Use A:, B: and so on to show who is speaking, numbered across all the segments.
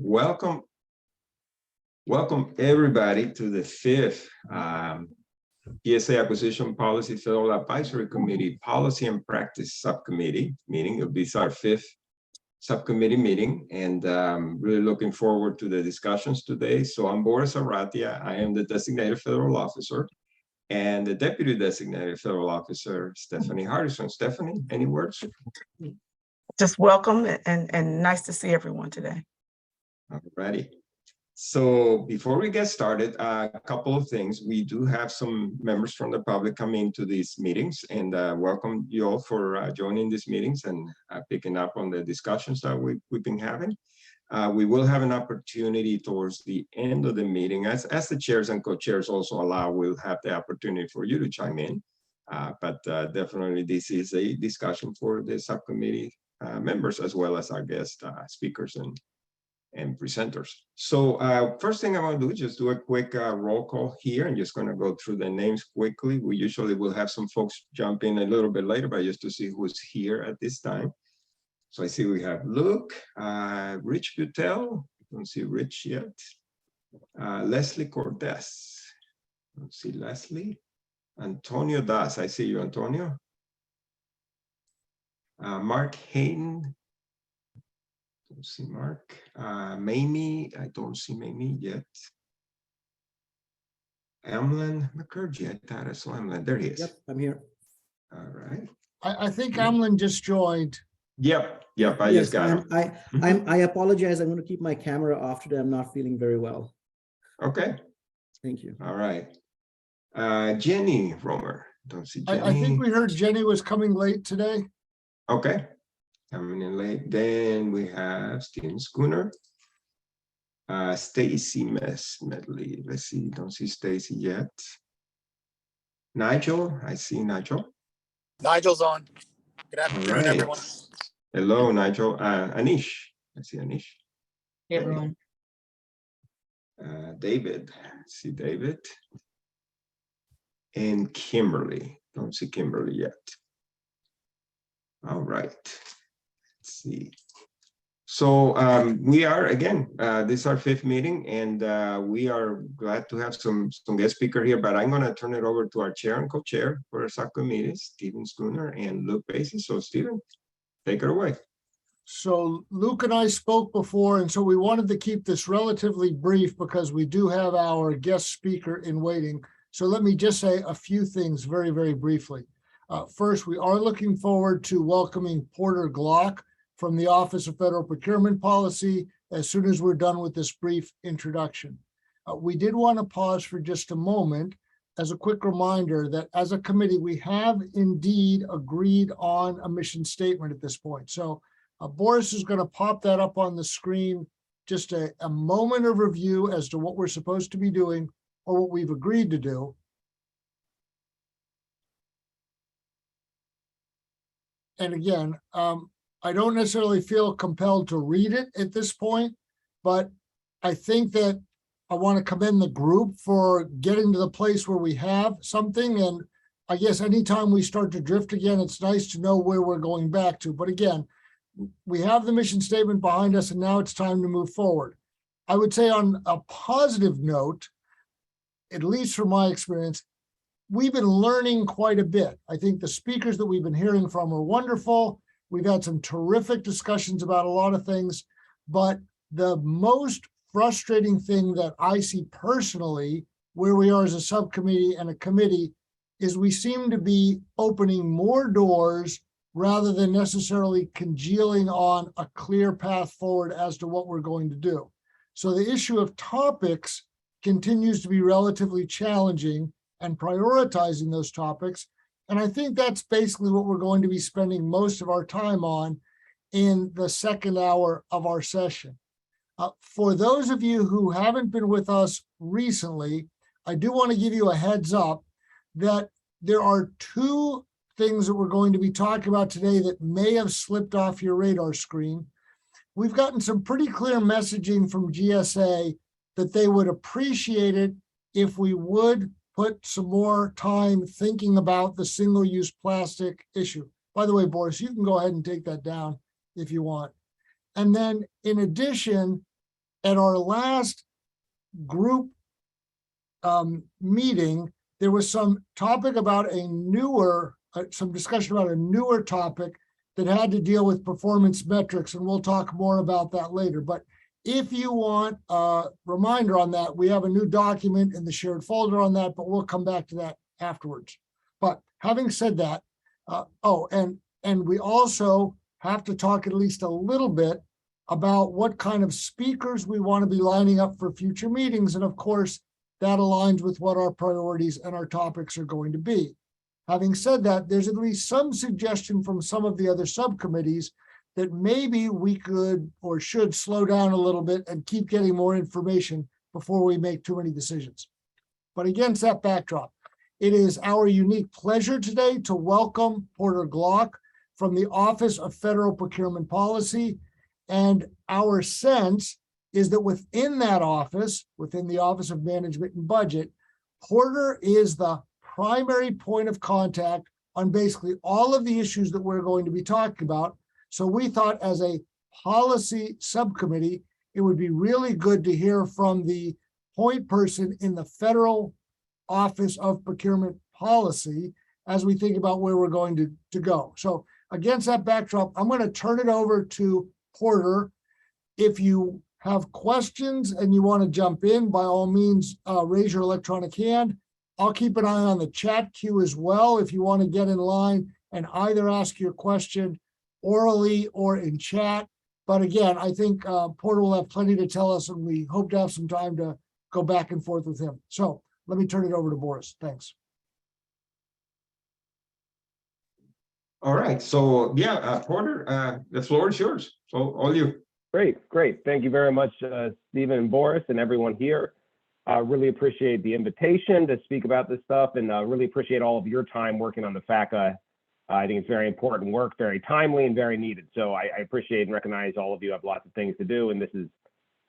A: welcome everybody to the fifth PSA Acquisition Policy Federal Advisory Committee Policy and Practice Subcommittee meeting. It'll be our fifth subcommittee meeting, and really looking forward to the discussions today. So I'm Boris Arratia. I am the designated federal officer, and the deputy designated federal officer, Stephanie Hardison. Stephanie, any words?
B: Just welcome and nice to see everyone today.
A: Alrighty. So before we get started, a couple of things. We do have some members from the public coming to these meetings, and welcome you all for joining these meetings and picking up on the discussions that we've been having. We will have an opportunity towards the end of the meeting, as the chairs and co-chairs also allow, we'll have the opportunity for you to chime in. But definitely this is a discussion for the subcommittee members, as well as our guest speakers and presenters. So first thing I want to do is just do a quick roll call here. I'm just going to go through the names quickly. We usually will have some folks jump in a little bit later, but just to see who's here at this time. So I see we have Luke, Rich Butel, don't see Rich yet, Leslie Cordes, don't see Leslie, Antonio Das, I see you, Antonio. Mark Hayden, don't see Mark. Mamie, I don't see Mamie yet. Emlyn McCurdy, I thought I saw Emlyn. There he is.
C: Yep, I'm here.
A: All right.
D: I think Emlyn just joined.
A: Yep, I
C: Yes,
A: just got him.
C: I apologize. I'm going to keep my camera off today. I'm not feeling very well.
A: Okay.
C: Thank you.
A: All right. Jenny Romer. Don't see Jenny.
D: I think we heard Jenny was coming late today.
A: Okay. Coming in late. Then we have Stephen Schooner. Stacy Medley. Let's see. Don't see Stacy yet. Nigel. I see Nigel.
E: Nigel's on. Good afternoon, everyone.
A: Hello, Nigel. Anish. I see Anish.
B: Hey, everyone.
A: David. I see David. And Kimberly. Don't see Kimberly yet. All right. Let's see. So we are, again, this is our fifth meeting, and we are glad to have some guest speaker here, but I'm going to turn it over to our chair and co-chair for our subcommittee, Stephen Schooner and Luke Basie. So Stephen, take it away.
D: So Luke and I spoke before, and so we wanted to keep this relatively brief because we do have our guest speaker in waiting. So let me just say a few things very, very briefly. First, we are looking forward to welcoming Porter Glock from the Office of Federal Procurement Policy as soon as we're done with this brief introduction. We did want to pause for just a moment as a quick reminder that as a committee, we have indeed agreed on a mission statement at this point. So Boris is going to pop that up on the screen, just a moment of review as to what we're supposed to be doing or what we've agreed to do. And again, I don't necessarily feel compelled to read it at this point, but I think that I want to commend the group for getting to the place where we have something. And I guess anytime we start to drift again, it's nice to know where we're going back to. But again, we have the mission statement behind us, and now it's time to move forward. I would say on a positive note, at least from my experience, we've been learning quite a bit. I think the speakers that we've been hearing from are wonderful. We've had some terrific discussions about a lot of things, but the most frustrating thing that I see personally, where we are as a subcommittee and a committee, is we seem to be opening more doors rather than necessarily congealing on a clear path forward as to what we're going to do. So the issue of topics continues to be relatively challenging, and prioritizing those topics. And I think that's basically what we're going to be spending most of our time on in the second hour of our session. For those of you who haven't been with us recently, I do want to give you a heads up that there are two things that we're going to be talking about today that may have slipped off your radar screen. We've gotten some pretty clear messaging from GSA that they would appreciate it if we would put some more time thinking about the single-use plastic issue. By the way, Boris, you can go ahead and take that down if you want. And then in addition, At our last group meeting, there was some topic about a newer, some discussion about a newer topic that had to deal with performance metrics, and we'll talk more about that later. But if you want a reminder on that, we have a new document in the shared folder on that, but we'll come back to that afterwards. But having said that, and we also have to talk at least a little bit about what kind of speakers we want to be lining up for future meetings. And of course, that aligns with what our priorities and our topics are going to be. Having said that, there's at least some suggestion from some of the other subcommittees that maybe we could or should slow down a little bit and keep getting more information before we make too many decisions. But against that backdrop, it is our unique pleasure today to welcome Porter Glock from the Office of Federal Procurement Policy. And our sense is that within that office, within the Office of Management and Budget, Porter is the primary point of contact on basically all of the issues that we're going to be talking about. So we thought as a policy subcommittee, it would be really good to hear from the point person in the Federal Office of Procurement Policy as we think about where we're going to go. So against that backdrop, I'm going to turn it over to Porter. If you have questions and you want to jump in, by all means, raise your electronic hand. I'll keep an eye on the chat queue as well if you want to get in line and either ask your question orally or in chat. But again, I think Porter will have plenty to tell us, and we hope to have some time to go back and forth with him. So let me turn it over to Boris. Thanks.
A: All right. So yeah, Porter, the floor is yours. So all you.
F: Great. Thank you very much, Stephen and Boris and everyone here. Really appreciate the invitation to speak about this stuff, and really appreciate all of your time working on the FAC. I think it's very important work, very timely and very needed. So I appreciate and recognize all of you have lots of things to do, and this is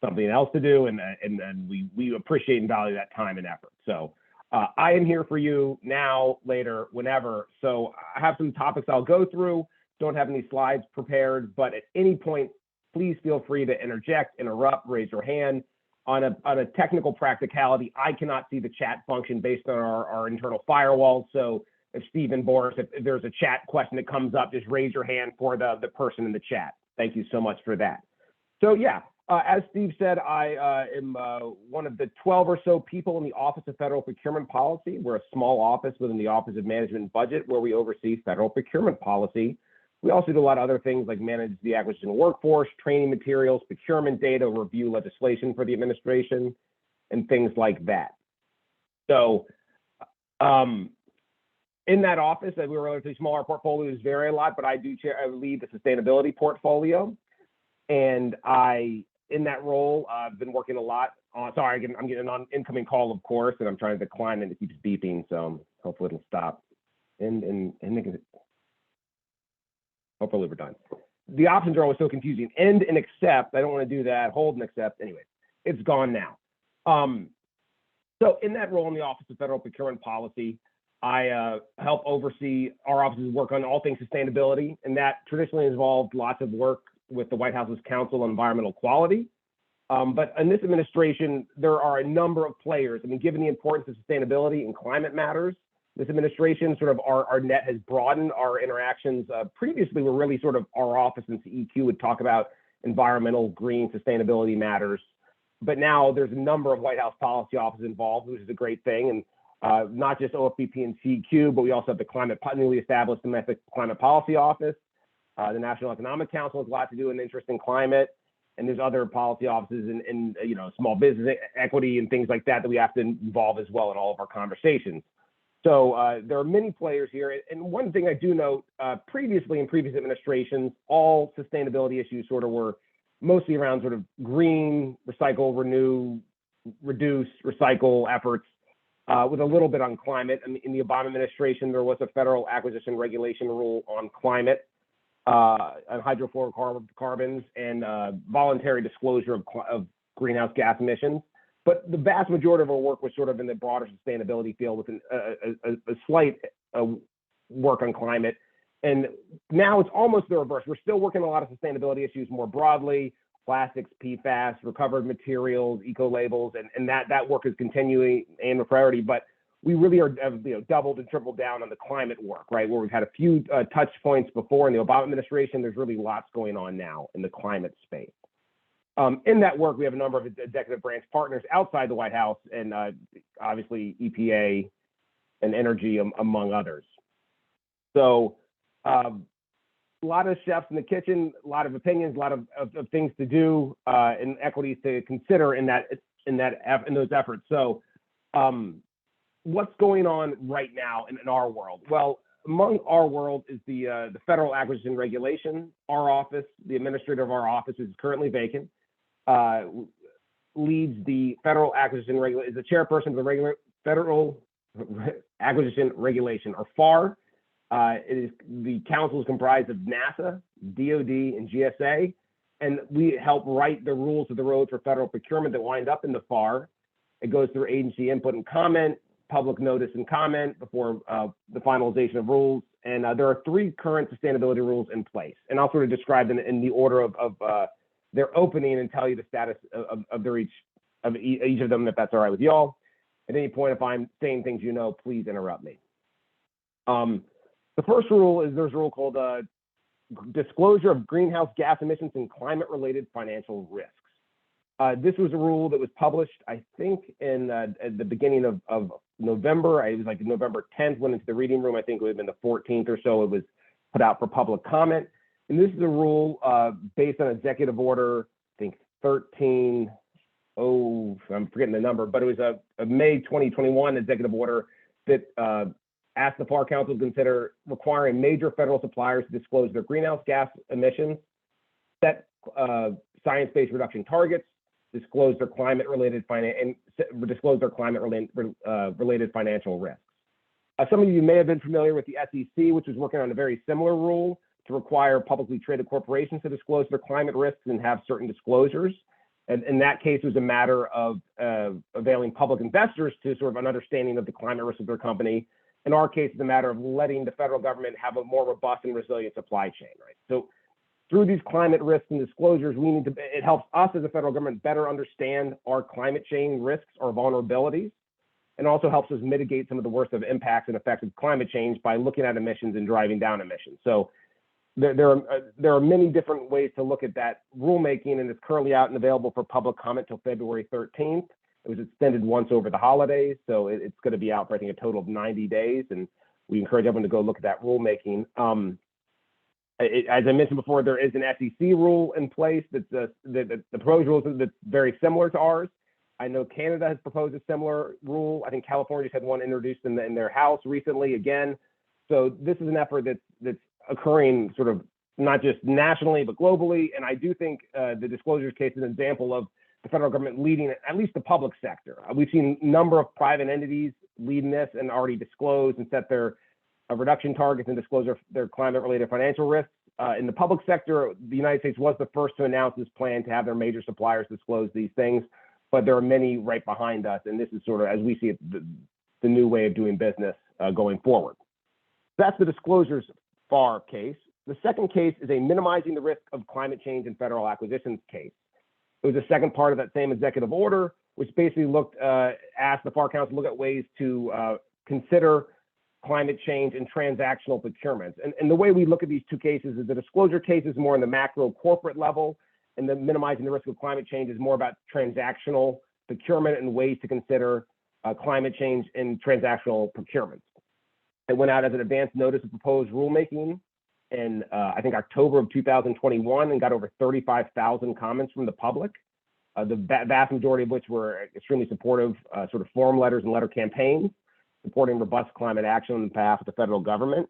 F: something else to do, and we appreciate and value that time and effort. So I am here for you now, later, whenever. So I have some topics I'll go through. Don't have any slides prepared, but at any point, please feel free to interject, interrupt, raise your hand. On a technical practicality, I cannot see the chat function based on our internal firewall. So if Steve and Boris, if there's a chat question that comes up, just raise your hand for the person in the chat. Thank you so much for that. So yeah, as Steve said, I am one of the 12 or so people in the Office of Federal Procurement Policy. We're a small office within the Office of Management and Budget where we oversee federal procurement policy. We also do a lot of other things like manage the acquisition of workforce, training materials, procurement data, review legislation for the administration, and things like that. So in that office, we're relatively small. Our portfolios vary a lot, but I lead the sustainability portfolio. And in that role, I've been working a lot on, sorry, I'm getting an incoming call, of course, and I'm trying to decline and it keeps beeping. So hopefully it'll stop. Hopefully we're done. The options are always so confusing. End and accept. I don't want to do that. Hold and accept. Anyway, it's gone now. So in that role in the Office of Federal Procurement Policy, I help oversee our office's work on all things sustainability, and that traditionally involved lots of work with the White House's Council on Environmental Quality. But in this administration, there are a number of players. I mean, given the importance of sustainability and climate matters, this administration, sort of our net has broadened our interactions. Previously, we're really sort of our office and CEQ would talk about environmental, green, sustainability matters. But now there's a number of White House policy offices involved, which is a great thing. And not just OFBP and CEQ, but we also have the newly established Domestic Climate Policy Office. The National Economic Council has a lot to do with interest in climate. And there's other policy offices in small business equity and things like that we have to involve as well in all of our conversations. So there are many players here. And one thing I do note, previously in previous administrations, all sustainability issues sort of were mostly around sort of green, recycle, renew, reduce, recycle efforts with a little bit on climate. I mean, in the Obama administration, there was a federal acquisition regulation rule on climate, on hydrofluorocarbons, and voluntary disclosure of greenhouse gas emissions. But the vast majority of our work was sort of in the broader sustainability field with a slight work on climate. And now it's almost the reverse. We're still working on a lot of sustainability issues more broadly. plastics, PFAS, recovered materials, eco labels, and that work is continuing and a priority. But we really are doubled and tripled down on the climate work, right? Where we've had a few touch points before in the Obama administration, there's really lots going on now in the climate space. In that work, we have a number of executive branch partners outside the White House, and obviously EPA and energy, among others. So a lot of chefs in the kitchen, a lot of opinions, a lot of things to do, and equities to consider in those efforts. So what's going on right now in our world? Well, among our world is the Federal Acquisition Regulation. Our office, the administrator of our office, is currently vacant. Leads the Federal Acquisition Regulation, is the chairperson of the Federal Acquisition Regulation, or FAR. The council is comprised of NASA, DOD, and GSA, and we help write the rules of the road for federal procurement that wind up in the FAR. It goes through agency input and comment, public notice and comment before the finalization of rules. And there are 3 current sustainability rules in place. And I'll sort of describe them in the order of their opening and tell you the status of each of them, if that's all right with y'all. At any point, if I'm saying things please interrupt me. The first rule is there's a rule called disclosure of greenhouse gas emissions and climate-related financial risks. This was a rule that was published, I think, at the beginning of November. It was like November 10th, went into the reading room. I think it would have been the 14th or so. It was put out for public comment. And this is a rule based on executive order, I think 13, I'm forgetting the number, but it was a May 2021 executive order that asked the FAR Council to consider requiring major federal suppliers to disclose their greenhouse gas emissions, set science-based reduction targets, disclose their climate-related related financial risks. Some of you may have been familiar with the SEC, which was working on a very similar rule to require publicly traded corporations to disclose their climate risks and have certain disclosures. And in that case, it was a matter of availing public investors to sort of an understanding of the climate risk of their company. In our case, it's a matter of letting the federal government have a more robust and resilient supply chain, right? So through these climate risks and disclosures, it helps us as a federal government better understand our climate change risks or vulnerabilities, and also helps us mitigate some of the worst of impacts and effects of climate change by looking at emissions and driving down emissions. So there are many different ways to look at that rulemaking, and it's currently out and available for public comment till February 13th. It was extended once over the holidays, so it's going to be out for, I think, a total of 90 days, and we encourage everyone to go look at that rulemaking. As I mentioned before, there is an SEC rule in place that's the proposed rule that's very similar to ours. I know Canada has proposed a similar rule. I think California just had one introduced in their House recently again. So this is an effort that's occurring sort of not just nationally, but globally. And I do think the disclosures case is an example of the federal government leading at least the public sector. We've seen a number of private entities leading this and already disclosed and set their reduction targets and disclose their climate-related financial risks. In the public sector, the United States was the first to announce this plan to have their major suppliers disclose these things, but there are many right behind us, and this is sort of, as we see it, the new way of doing business going forward. That's the disclosures FAR case. The second case is a minimizing the risk of climate change in federal acquisitions case. It was the second part of that same executive order, which basically asked the FAR Council to look at ways to consider climate change and transactional procurements. And the way we look at these two cases is the disclosure case is more in the macro corporate level, and the minimizing the risk of climate change is more about transactional procurement and ways to consider climate change in transactional procurements. It went out as an advance notice of proposed rulemaking in, I think, October of 2021, and got over 35,000 comments from the public, the vast majority of which were extremely supportive, sort of form letters and letter campaigns, supporting robust climate action on behalf of the federal government.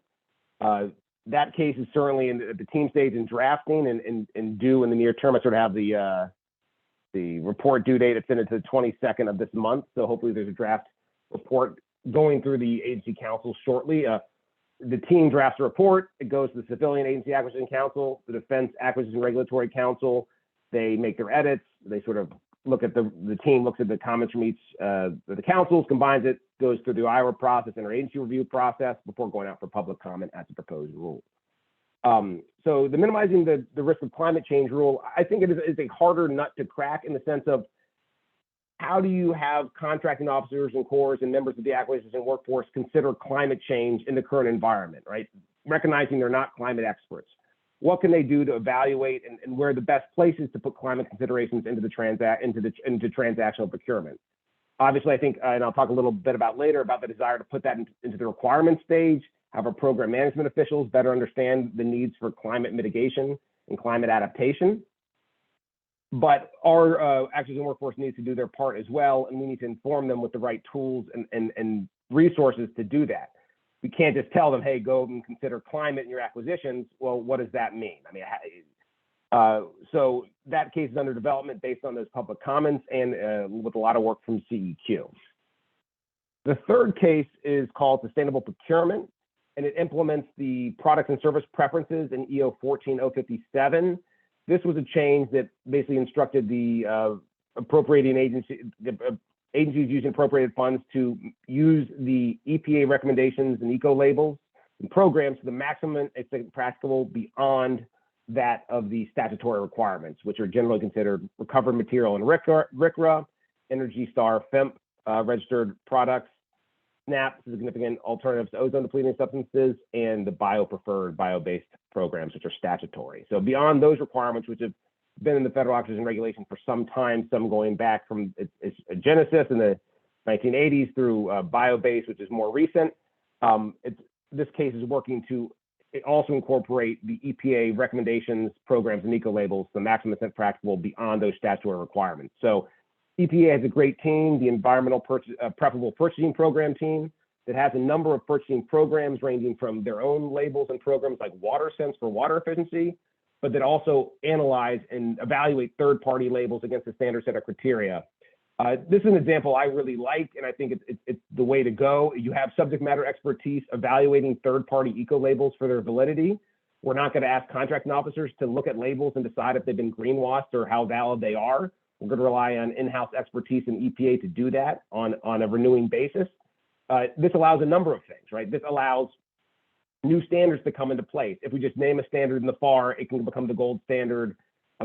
F: That case is certainly in the team stage in drafting and due in the near term. I sort of have the report due date extended to the 22nd of this month. So hopefully there's a draft report going through the agency council shortly. The team drafts a report. It goes to the Civilian Agency Acquisition Council, the Defense Acquisition Regulatory Council. They make their edits. They sort of look at the team looks at the comments from each of the councils, combines it, goes through the IRA process and our agency review process before going out for public comment as a proposed rule. So the minimizing the risk of climate change rule, I think it is a harder nut to crack in the sense of how do you have contracting officers and corps and members of the acquisition workforce consider climate change in the current environment, right? Recognizing they're not climate experts. What can they do to evaluate and where are the best places to put climate considerations into transactional procurement? Obviously, I think, and I'll talk a little bit about later about the desire to put that into the requirement stage, have our program management officials better understand the needs for climate mitigation and climate adaptation. But our acquisition workforce needs to do their part as well, and we need to inform them with the right tools and resources to do that. We can't just tell them, hey, go and consider climate in your acquisitions. Well, what does that mean? I mean, so that case is under development based on those public comments and with a lot of work from CEQ. The third case is called Sustainable Procurement, and it implements the products and service preferences in EO 14057. This was a change that basically instructed the appropriating agency, agencies using appropriated funds to use the EPA recommendations and eco labels and programs to the maximum extent practicable beyond that of the statutory requirements, which are generally considered recovered material and RCRA, Energy Star FEMP registered products, SNAP, significant alternatives to ozone depleting substances, and the bio-preferred, bio-based programs, which are statutory. So beyond those requirements, which have been in the federal acquisition regulation for some time, some going back from its genesis in the 1980s through bio-based, which is more recent. This case is working to also incorporate the EPA recommendations, programs, and eco labels, the maximum extent practicable beyond those statutory requirements. So EPA has a great team, the Environmental Preferable Purchasing Program team, that has a number of purchasing programs ranging from their own labels and programs like WaterSense for water efficiency, but that also analyze and evaluate third-party labels against a standard set of criteria. This is an example I really like, and I think it's the way to go. You have subject matter expertise evaluating third-party eco labels for their validity. We're not going to ask contracting officers to look at labels and decide if they've been greenwashed or how valid they are. We're going to rely on in-house expertise in EPA to do that on a renewing basis. This allows a number of things, right? This allows new standards to come into place. If we just name a standard in the FAR, it can become the gold standard.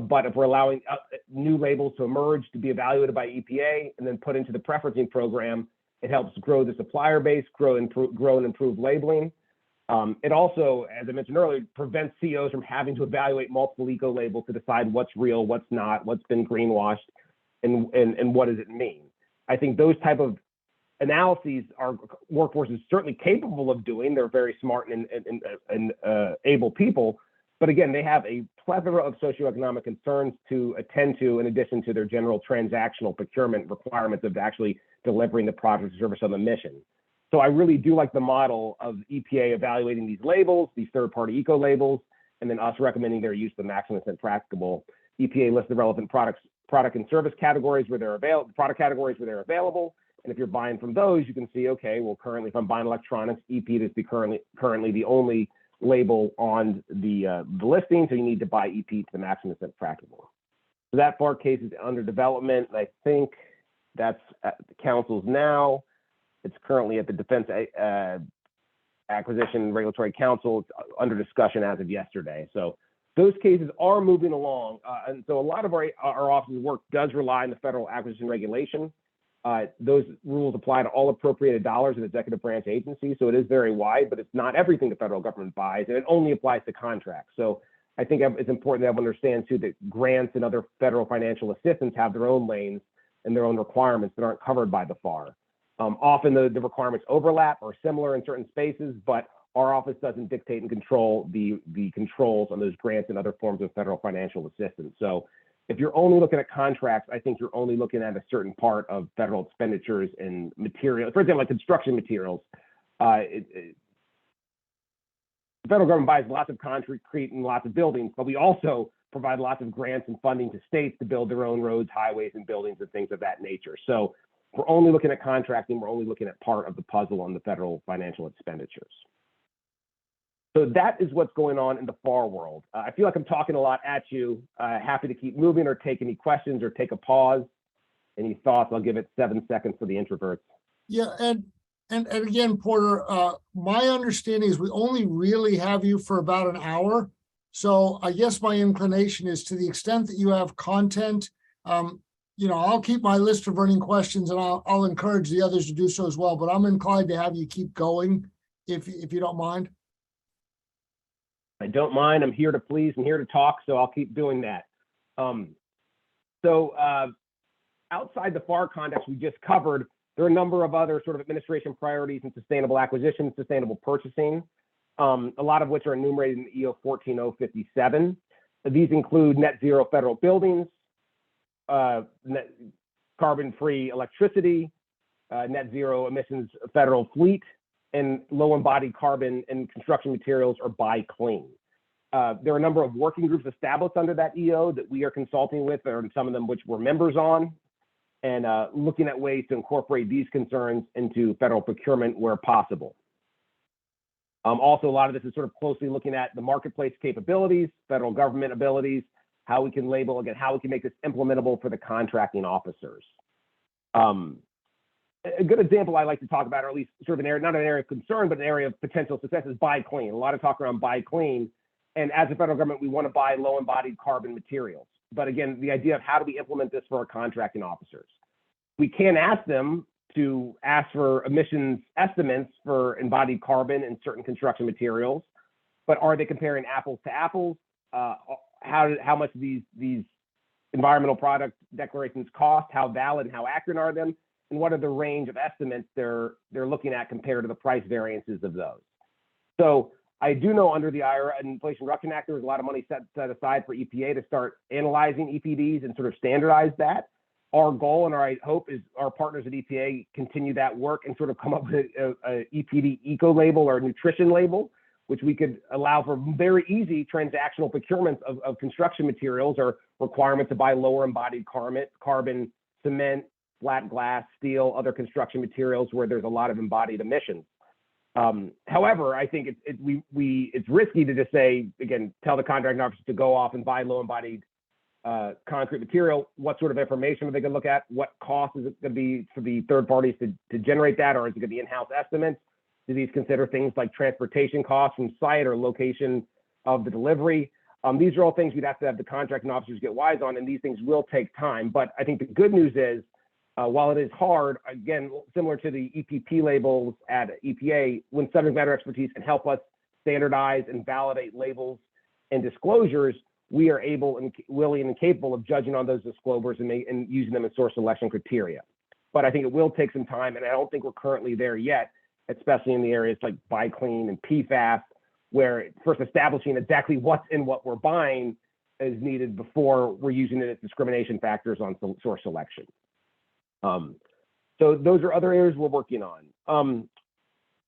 F: But if we're allowing new labels to emerge, to be evaluated by EPA, and then put into the preferencing program, it helps grow the supplier base, grow and improve labeling. It also, as I mentioned earlier, prevents COs from having to evaluate multiple eco labels to decide what's real, what's not, what's been greenwashed, and what does it mean. I think those type of analyses our workforce is certainly capable of doing. They're very smart and able people. But again, they have a plethora of socioeconomic concerns to attend to in addition to their general transactional procurement requirements of actually delivering the product or service on the mission. So I really do like the model of EPA evaluating these labels, these third-party eco labels, and then us recommending their use to the maximum extent practicable. EPA lists the relevant product and service categories where they're available, product categories where they're available. And if you're buying from those, you can see, okay, well, currently if I'm buying electronics, EP is currently the only label on the listing, so you need to buy EP to the maximum extent practicable. So that FAR case is under development, and I think that's at the councils now. It's currently at the Defense Acquisition Regulatory Council. It's under discussion as of yesterday. So those cases are moving along, and so a lot of our office's work does rely on the federal acquisition regulation. Those rules apply to all appropriated dollars in executive branch agencies, so it is very wide, but it's not everything the federal government buys, and it only applies to contracts. So I think it's important to have understand too that grants and other federal financial assistance have their own lanes and their own requirements that aren't covered by the FAR. Often the requirements overlap or similar in certain spaces, but our office doesn't dictate and control the controls on those grants and other forms of federal financial assistance. So if you're only looking at contracts, I think you're only looking at a certain part of federal expenditures and material. For example, like construction materials. The federal government buys lots of concrete and lots of buildings, but we also provide lots of grants and funding to states to build their own roads, highways, and buildings and things of that nature. So if we're only looking at contracting, we're only looking at part of the puzzle on the federal financial expenditures. So that is what's going on in the FAR world. I feel like I'm talking a lot at you. Happy to keep moving or take any questions or take a pause. Any thoughts? I'll give it 7 seconds for the introverts.
D: Yeah, and again, Porter, my understanding is we only really have you for about an hour. So I guess my inclination is, to the extent that you have content, I'll keep my list of burning questions, and I'll encourage the others to do so as well, but I'm inclined to have you keep going if you don't mind.
F: I don't mind. I'm here to please. I'm here to talk, so I'll keep doing that. Outside the FAR context we just covered, there are a number of other sort of administration priorities in sustainable acquisition, sustainable purchasing, a lot of which are enumerated in EO 14057. These include net zero federal buildings, carbon-free electricity, net zero emissions federal fleet, and low embodied carbon in construction materials, or buy clean. There are a number of working groups established under that EO that we are consulting with, or some of them which we're members on, and looking at ways to incorporate these concerns into federal procurement where possible. Also, a lot of this is sort of closely looking at the marketplace capabilities, federal government abilities, how we can label, again, how we can make this implementable for the contracting officers. A good example I like to talk about, or at least sort of an area, not an area of concern, but an area of potential success, is buy clean. A lot of talk around buy clean. And as a federal government, we want to buy low embodied carbon materials. But again, the idea of how do we implement this for our contracting officers? We can ask them to ask for emissions estimates for embodied carbon in certain construction materials, but are they comparing apples to apples? How much these environmental product declarations cost? How valid and how accurate are them? And what are the range of estimates they're looking at compared to the price variances of those? So I do know under the IRA and Inflation Reduction Act, there was a lot of money set aside for EPA to start analyzing EPDs and sort of standardize that. Our goal and our hope is our partners at EPA continue that work and sort of come up with a EPD eco label or nutrition label, which we could allow for very easy transactional procurements of construction materials, or requirement to buy lower embodied carbon, cement, flat glass, steel, other construction materials where there's a lot of embodied emissions. However, I think it's risky to just say, again, tell the contracting officers to go off and buy low embodied concrete material. What sort of information are they going to look at? What cost is it going to be for the third parties to generate that, or is it going to be in-house estimates? Do these consider things like transportation costs from site or location of the delivery? These are all things we'd have to have the contracting officers get wise on, and these things will take time. But I think the good news is, while it is hard, again, similar to the EPP labels at EPA, when subject matter expertise can help us standardize and validate labels and disclosures, we are able and willing and capable of judging on those disclosures and using them as source selection criteria. But I think it will take some time, and I don't think we're currently there yet, especially in the areas like buy clean and PFAS, where first establishing exactly what's in what we're buying is needed before we're using it as discrimination factors on source selection. So those are other areas we're working on.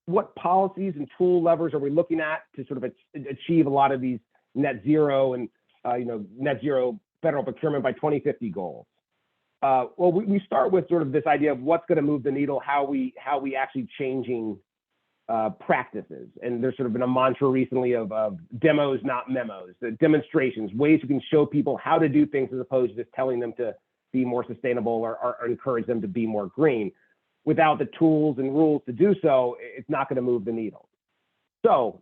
F: What policies and tool levers are we looking at to sort of achieve a lot of these net zero and net zero federal procurement by 2050 goals? Well, we start with sort of this idea of what's going to move the needle, how we actually changing practices. And there's sort of been a mantra recently of demos, not memos, the demonstrations, ways you can show people how to do things as opposed to just telling them to be more sustainable or encourage them to be more green. Without the tools and rules to do so, it's not going to move the needle. So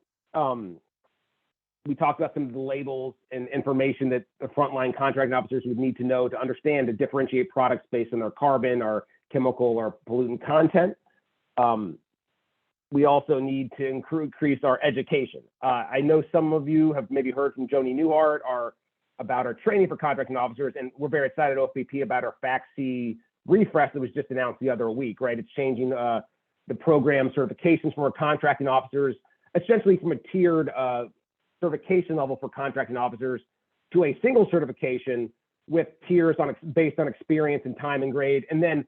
F: we talked about some of the labels and information that the frontline contracting officers would need to know to understand to differentiate products based on their carbon or chemical or pollutant content. We also need to increase our education. I know some of you have maybe heard from Joni Newhart about our training for contracting officers, and we're very excited at OFPP about our FAC refresh that was just announced the other week, right? It's changing the program certifications for our contracting officers, essentially from a tiered certification level for contracting officers to a single certification with tiers based on experience and time and grade, and then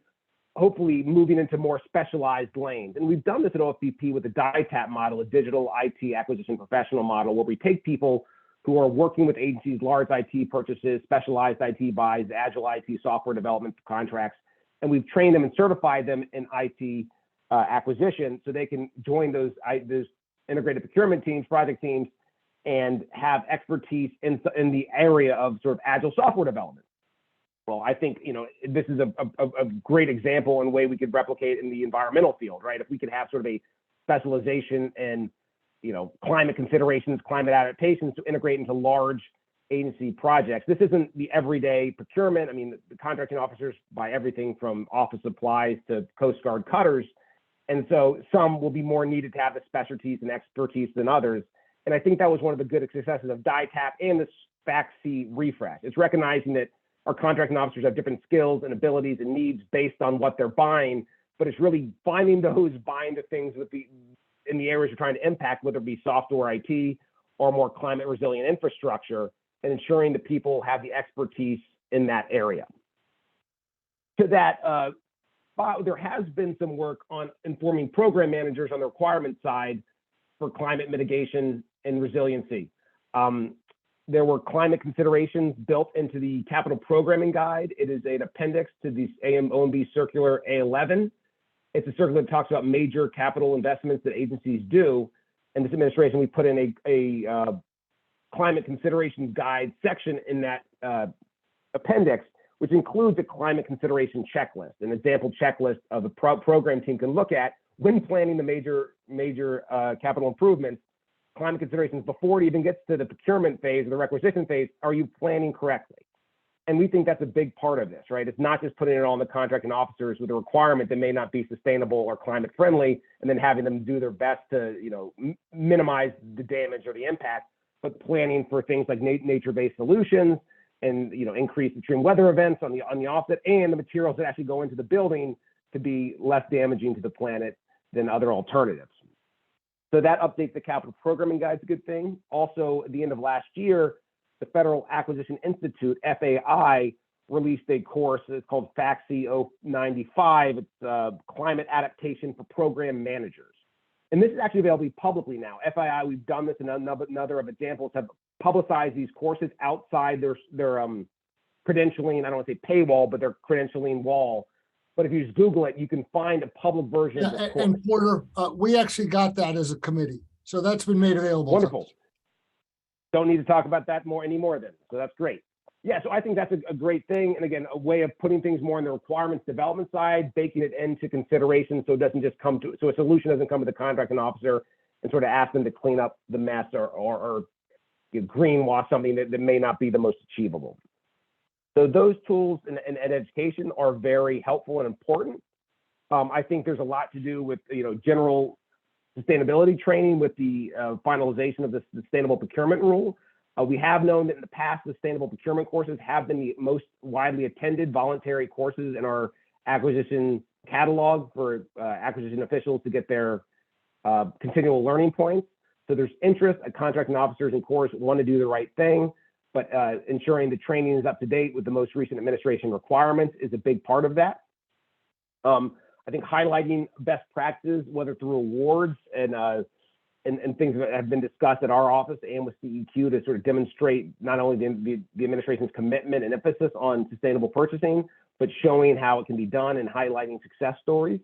F: hopefully moving into more specialized lanes. And we've done this at OFPP with the DITAP model, a digital IT acquisition professional model, where we take people who are working with agencies, large IT purchases, specialized IT buys, agile IT software development contracts, and we've trained them and certified them in IT acquisition so they can join those integrated procurement teams, project teams, and have expertise in the area of sort of agile software development. Well, I think this is a great example and way we could replicate in the environmental field, right? If we could have sort of a specialization in climate considerations, climate adaptations to integrate into large agency projects. This isn't the everyday procurement. I mean, the contracting officers buy everything from office supplies to Coast Guard cutters. And so some will be more needed to have the specialties and expertise than others. And I think that was one of the good successes of DITAP and the FAC refresh. It's recognizing that our contracting officers have different skills and abilities and needs based on what they're buying, but it's really finding those buying the things in the areas you're trying to impact, whether it be software IT or more climate resilient infrastructure, and ensuring that people have the expertise in that area. To that, there has been some work on informing program managers on the requirement side for climate mitigation and resiliency. There were climate considerations built into the capital programming guide. It is an appendix to the OMB Circular A11. It's a circular that talks about major capital investments that agencies do. And this administration, we put in a climate considerations guide section in that appendix, which includes a climate consideration checklist, an example checklist of a program team can look at when planning the major capital improvements. Climate considerations before it even gets to the procurement phase or the requisition phase. Are you planning correctly? And we think that's a big part of this, right? It's not just putting it on the contracting officers with a requirement that may not be sustainable or climate friendly, and then having them do their best to, minimize the damage or the impact, but planning for things like nature-based solutions and, increase extreme weather events on the offset, and the materials that actually go into the building to be less damaging to the planet than other alternatives. So that updates the capital programming guide is a good thing. Also, at the end of last year, the Federal Acquisition Institute, FAI, released a course. It's called FAC 095. It's climate adaptation for program managers. And this is actually available publicly now. FAI, we've done this, and another of examples have publicized these courses outside their credentialing, I don't want to say paywall, but their credentialing wall. But if you just Google it, you can find a public version of the course.
D: And Porter, we actually got that as a committee. So that's been made available.
F: Wonderful. Don't need to talk about that anymore then. So that's great. Yeah, so I think that's a great thing. And again, a way of putting things more on the requirements development side, baking it into consideration so it doesn't just so a solution doesn't come to the contracting officer and sort of ask them to clean up the mess or greenwash something that may not be the most achievable. So those tools and education are very helpful and important. I think there's a lot to do with general sustainability training with the finalization of the sustainable procurement rule. We have known that in the past, sustainable procurement courses have been the most widely attended voluntary courses in our acquisition catalog for acquisition officials to get their continual learning points. So there's interest. Contracting officers and corps want to do the right thing, but ensuring the training is up to date with the most recent administration requirements is a big part of that. I think highlighting best practices, whether through awards and things that have been discussed at our office and with CEQ to sort of demonstrate not only the administration's commitment and emphasis on sustainable purchasing, but showing how it can be done and highlighting success stories.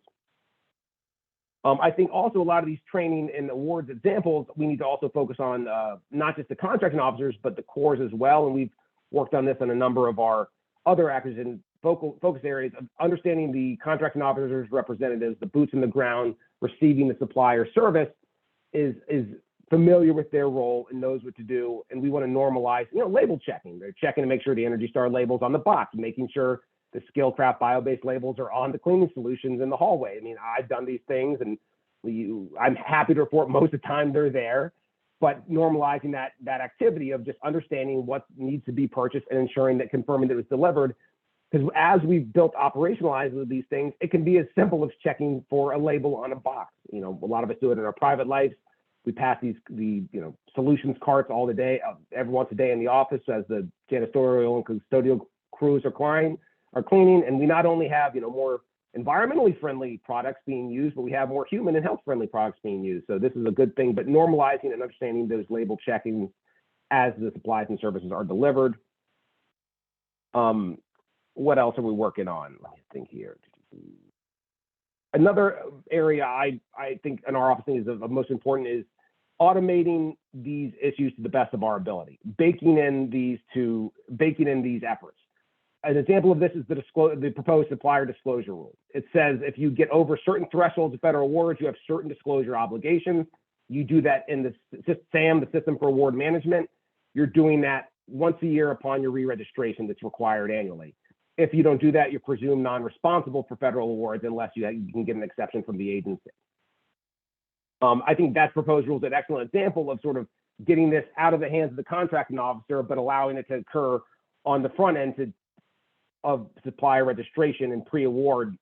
F: I think also a lot of these training and awards examples, we need to also focus on not just the contracting officers, but the corps as well. And we've worked on this on a number of our other acquisition focus areas of understanding the contracting officers, representatives, the boots in the ground, receiving the supplier service is familiar with their role and knows what to do. And we want to normalize, label checking. They're checking to make sure the Energy Star labels on the box, making sure the Skillcraft bio-based labels are on the cleaning solutions in the hallway. I mean, I've done these things and I'm happy to report most of the time they're there, but normalizing that activity of just understanding what needs to be purchased and ensuring that confirming that it was delivered. Because as we've built operationalized these things, it can be as simple as checking for a label on a box. A lot of us do it in our private lives. We pass the solutions carts all the day, every once a day in the office as the janitorial and custodial crews are cleaning. And we not only have, more environmentally friendly products being used, but we have more human and health friendly products being used. So this is a good thing, but normalizing and understanding those label checking as the supplies and services are delivered. What else are we working on? Let me think here. Another area I think in our office is of most important is automating these issues to the best of our ability, baking in these efforts. An example of this is the proposed supplier disclosure rule. It says if you get over certain thresholds of federal awards, you have certain disclosure obligations. You do that in the SAM, the System for Award Management. You're doing that once a year upon your re-registration that's required annually. If you don't do that, you're presumed non-responsible for federal awards unless you can get an exception from the agency. I think that proposed rule is an excellent example of sort of getting this out of the hands of the contracting officer, but allowing it to occur on the front end of supplier registration and pre-award.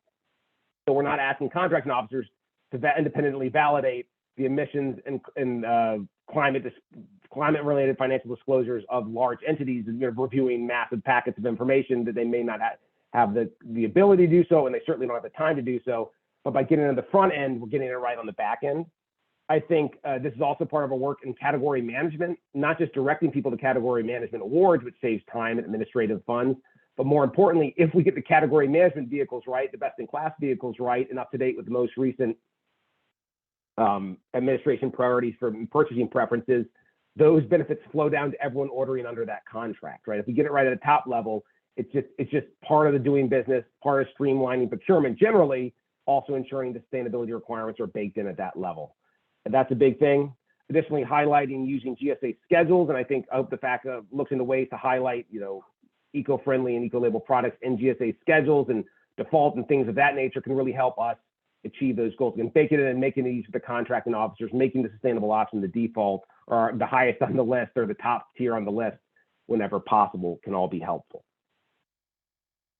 F: So we're not asking contracting officers to independently validate the emissions and climate-related financial disclosures of large entities, and reviewing massive packets of information that they may not have the ability to do so, and they certainly don't have the time to do so. But by getting it on the front end, we're getting it right on the back end. I think this is also part of our work in category management, not just directing people to category management awards, which saves time and administrative funds, but more importantly, if we get the category management vehicles right, the best-in-class vehicles right, and up to date with the most recent administration priorities for purchasing preferences, those benefits flow down to everyone ordering under that contract, right? If we get it right at the top level, it's just part of the doing business, part of streamlining procurement generally, also ensuring the sustainability requirements are baked in at that level. And that's a big thing. Additionally, highlighting using GSA schedules, and I hope the FAC looks into ways to highlight, eco-friendly and eco-label products in GSA schedules and default and things of that nature can really help us achieve those goals. And baking it and making it easy for the contracting officers, making the sustainable option the default or the highest on the list or the top tier on the list whenever possible can all be helpful.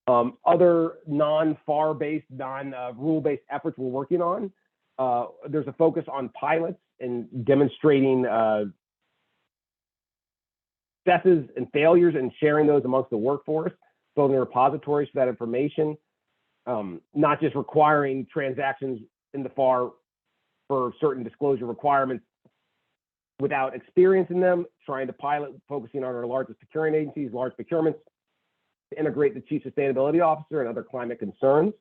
F: Other non-FAR-based, non-rule-based efforts we're working on. There's a focus on pilots and demonstrating successes and failures and sharing those amongst the workforce, building repositories for that information, not just requiring transactions in the FAR for certain disclosure requirements without experience in them, trying to pilot, focusing on our largest procuring agencies, large procurements, to integrate the chief sustainability officer and other climate concerns.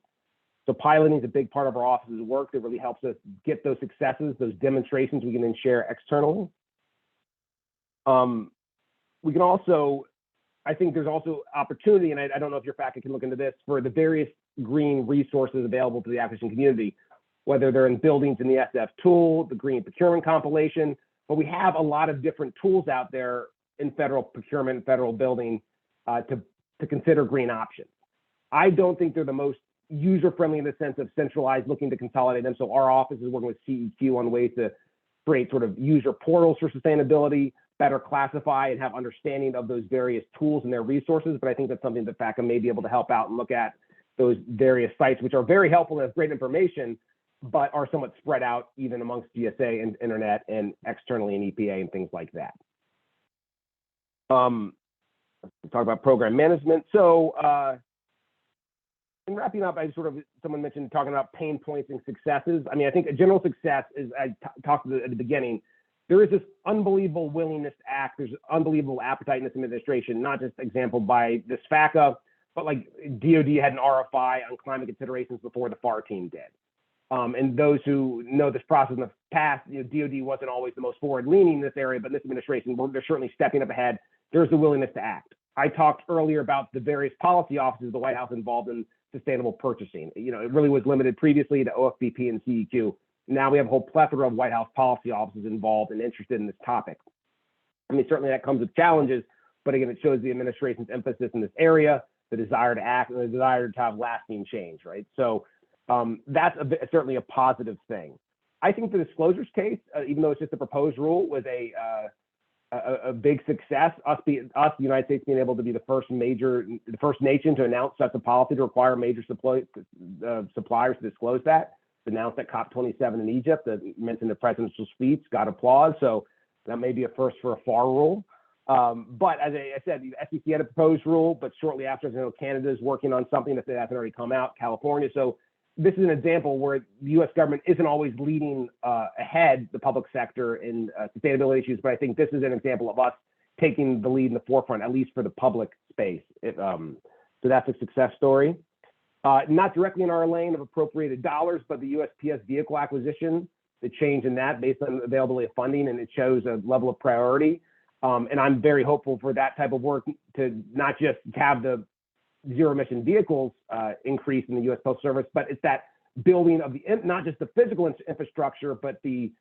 F: So piloting is a big part of our office's work that really helps us get those successes, those demonstrations we can then share externally. We can also, I think there's also opportunity, and I don't know if your FAC can look into this, for the various green resources available to the acquisition community, whether they're in buildings in the SF tool, the green procurement compilation, but we have a lot of different tools out there in federal procurement, federal building to consider green options. I don't think they're the most user-friendly in the sense of centralized, looking to consolidate them. So our office is working with CEQ on ways to create sort of user portals for sustainability, better classify and have understanding of those various tools and their resources. But I think that's something that FACA may be able to help out and look at those various sites, which are very helpful and have great information, but are somewhat spread out even amongst GSA and internet and externally in EPA and things like that. Let's talk about program management. So in wrapping up, someone mentioned talking about pain points and successes. I mean, I think a general success is, I talked at the beginning, there is this unbelievable willingness to act. There's unbelievable appetite in this administration, not just example by this FACA, but like DOD had an RFI on climate considerations before the FAR team did. And those who know this process in the past, DOD wasn't always the most forward-leaning in this area, but in this administration, they're certainly stepping up ahead. There's the willingness to act. I talked earlier about the various policy offices of the White House involved in sustainable purchasing. It really was limited previously to OFBP and CEQ. Now we have a whole plethora of White House policy offices involved and interested in this topic. I mean, certainly that comes with challenges, but again, it shows the administration's emphasis in this area, the desire to act, and the desire to have lasting change, right? So that's certainly a positive thing. I think the disclosures case, even though it's just a proposed rule, was a big success. The United States, being able to be the first nation to announce such a policy to require major suppliers to disclose that. It's announced at COP27 in Egypt, that mentioned the presidential speech, got applause. So that may be a first for a FAR rule. But as I said, the SEC had a proposed rule, but shortly after, Canada is working on something that hasn't already come out, California. So this is an example where the U.S. government isn't always leading ahead the public sector in sustainability issues, but I think this is an example of us taking the lead in the forefront, at least for the public space. So that's a success story. Not directly in our lane of appropriated dollars, but the USPS vehicle acquisition, the change in that based on availability of funding, and it shows a level of priority. And I'm very hopeful for that type of work to not just have the zero emission vehicles increase in the U.S. Postal Service, but it's that building of not just the physical infrastructure, but the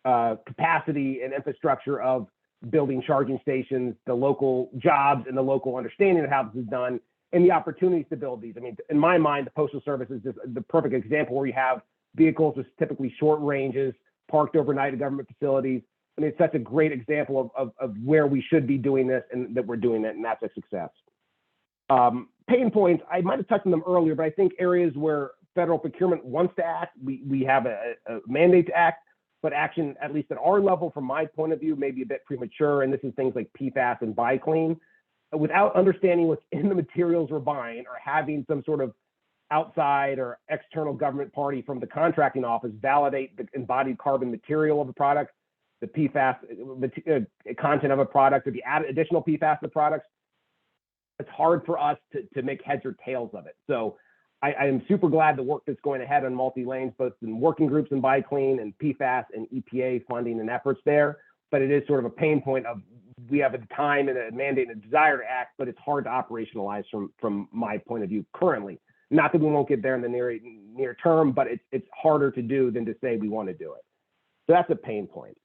F: capacity and infrastructure of building charging stations, the local jobs and the local understanding of how this is done, and the opportunities to build these. I mean, in my mind, the Postal Service is just the perfect example where you have vehicles with typically short ranges, parked overnight at government facilities. I mean, it's such a great example of where we should be doing this and that we're doing it, and that's a success. Pain points, I might have touched on them earlier, but I think areas where federal procurement wants to act, we have a mandate to act, but action, at least at our level, from my point of view, may be a bit premature, and this is things like PFAS and buy clean. Without understanding what's in the materials we're buying or having some sort of outside or external government party from the contracting office validate the embodied carbon material of a product, the PFAS content of a product, or the additional PFAS to products, it's hard for us to make heads or tails of it. So I am super glad the work that's going ahead on multi-lanes, both in working groups and buy clean and PFAS and EPA funding and efforts there, but it is sort of a pain point of we have a time and a mandate and a desire to act, but it's hard to operationalize from my point of view currently. Not that we won't get there in the near term, but it's harder to do than to say we want to do it. So that's a pain point.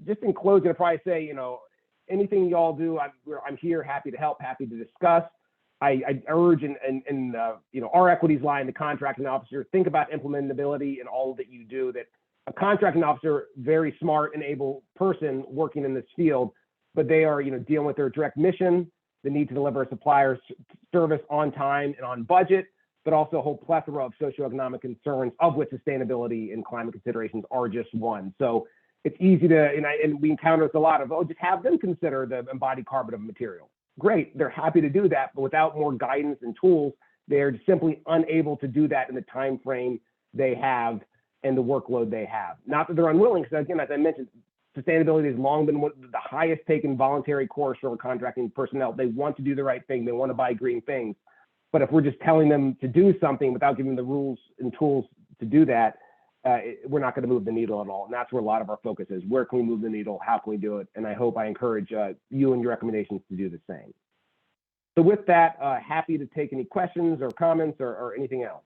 F: Just in closing, I'd probably say, you know, anything y'all do, I'm here, happy to help, happy to discuss. I urge and you know, our equities lie in the contracting officer. Think about implementability in all that you do. That a contracting officer, very smart and able person working in this field, but they are, you know, dealing with their direct mission, the need to deliver a supplier service on time and on budget, but also a whole plethora of socioeconomic concerns, of which sustainability and climate considerations are just one. So it's easy to, and we encounter this a lot of, oh, just have them consider the embodied carbon of material. Great, they're happy to do that, but without more guidance and tools, they're simply unable to do that in the time frame they have and the workload they have. Not that they're unwilling, because again, as I mentioned, sustainability has long been the highest taken voluntary course for contracting personnel. They want to do the right thing. They want to buy green things. But if we're just telling them to do something without giving them the rules and tools to do that, we're not going to move the needle at all. And that's where a lot of our focus is. Where can we move the needle? How can we do it? And I hope I encourage you and your recommendations to do the same. So with that, happy to take any questions or comments or anything else.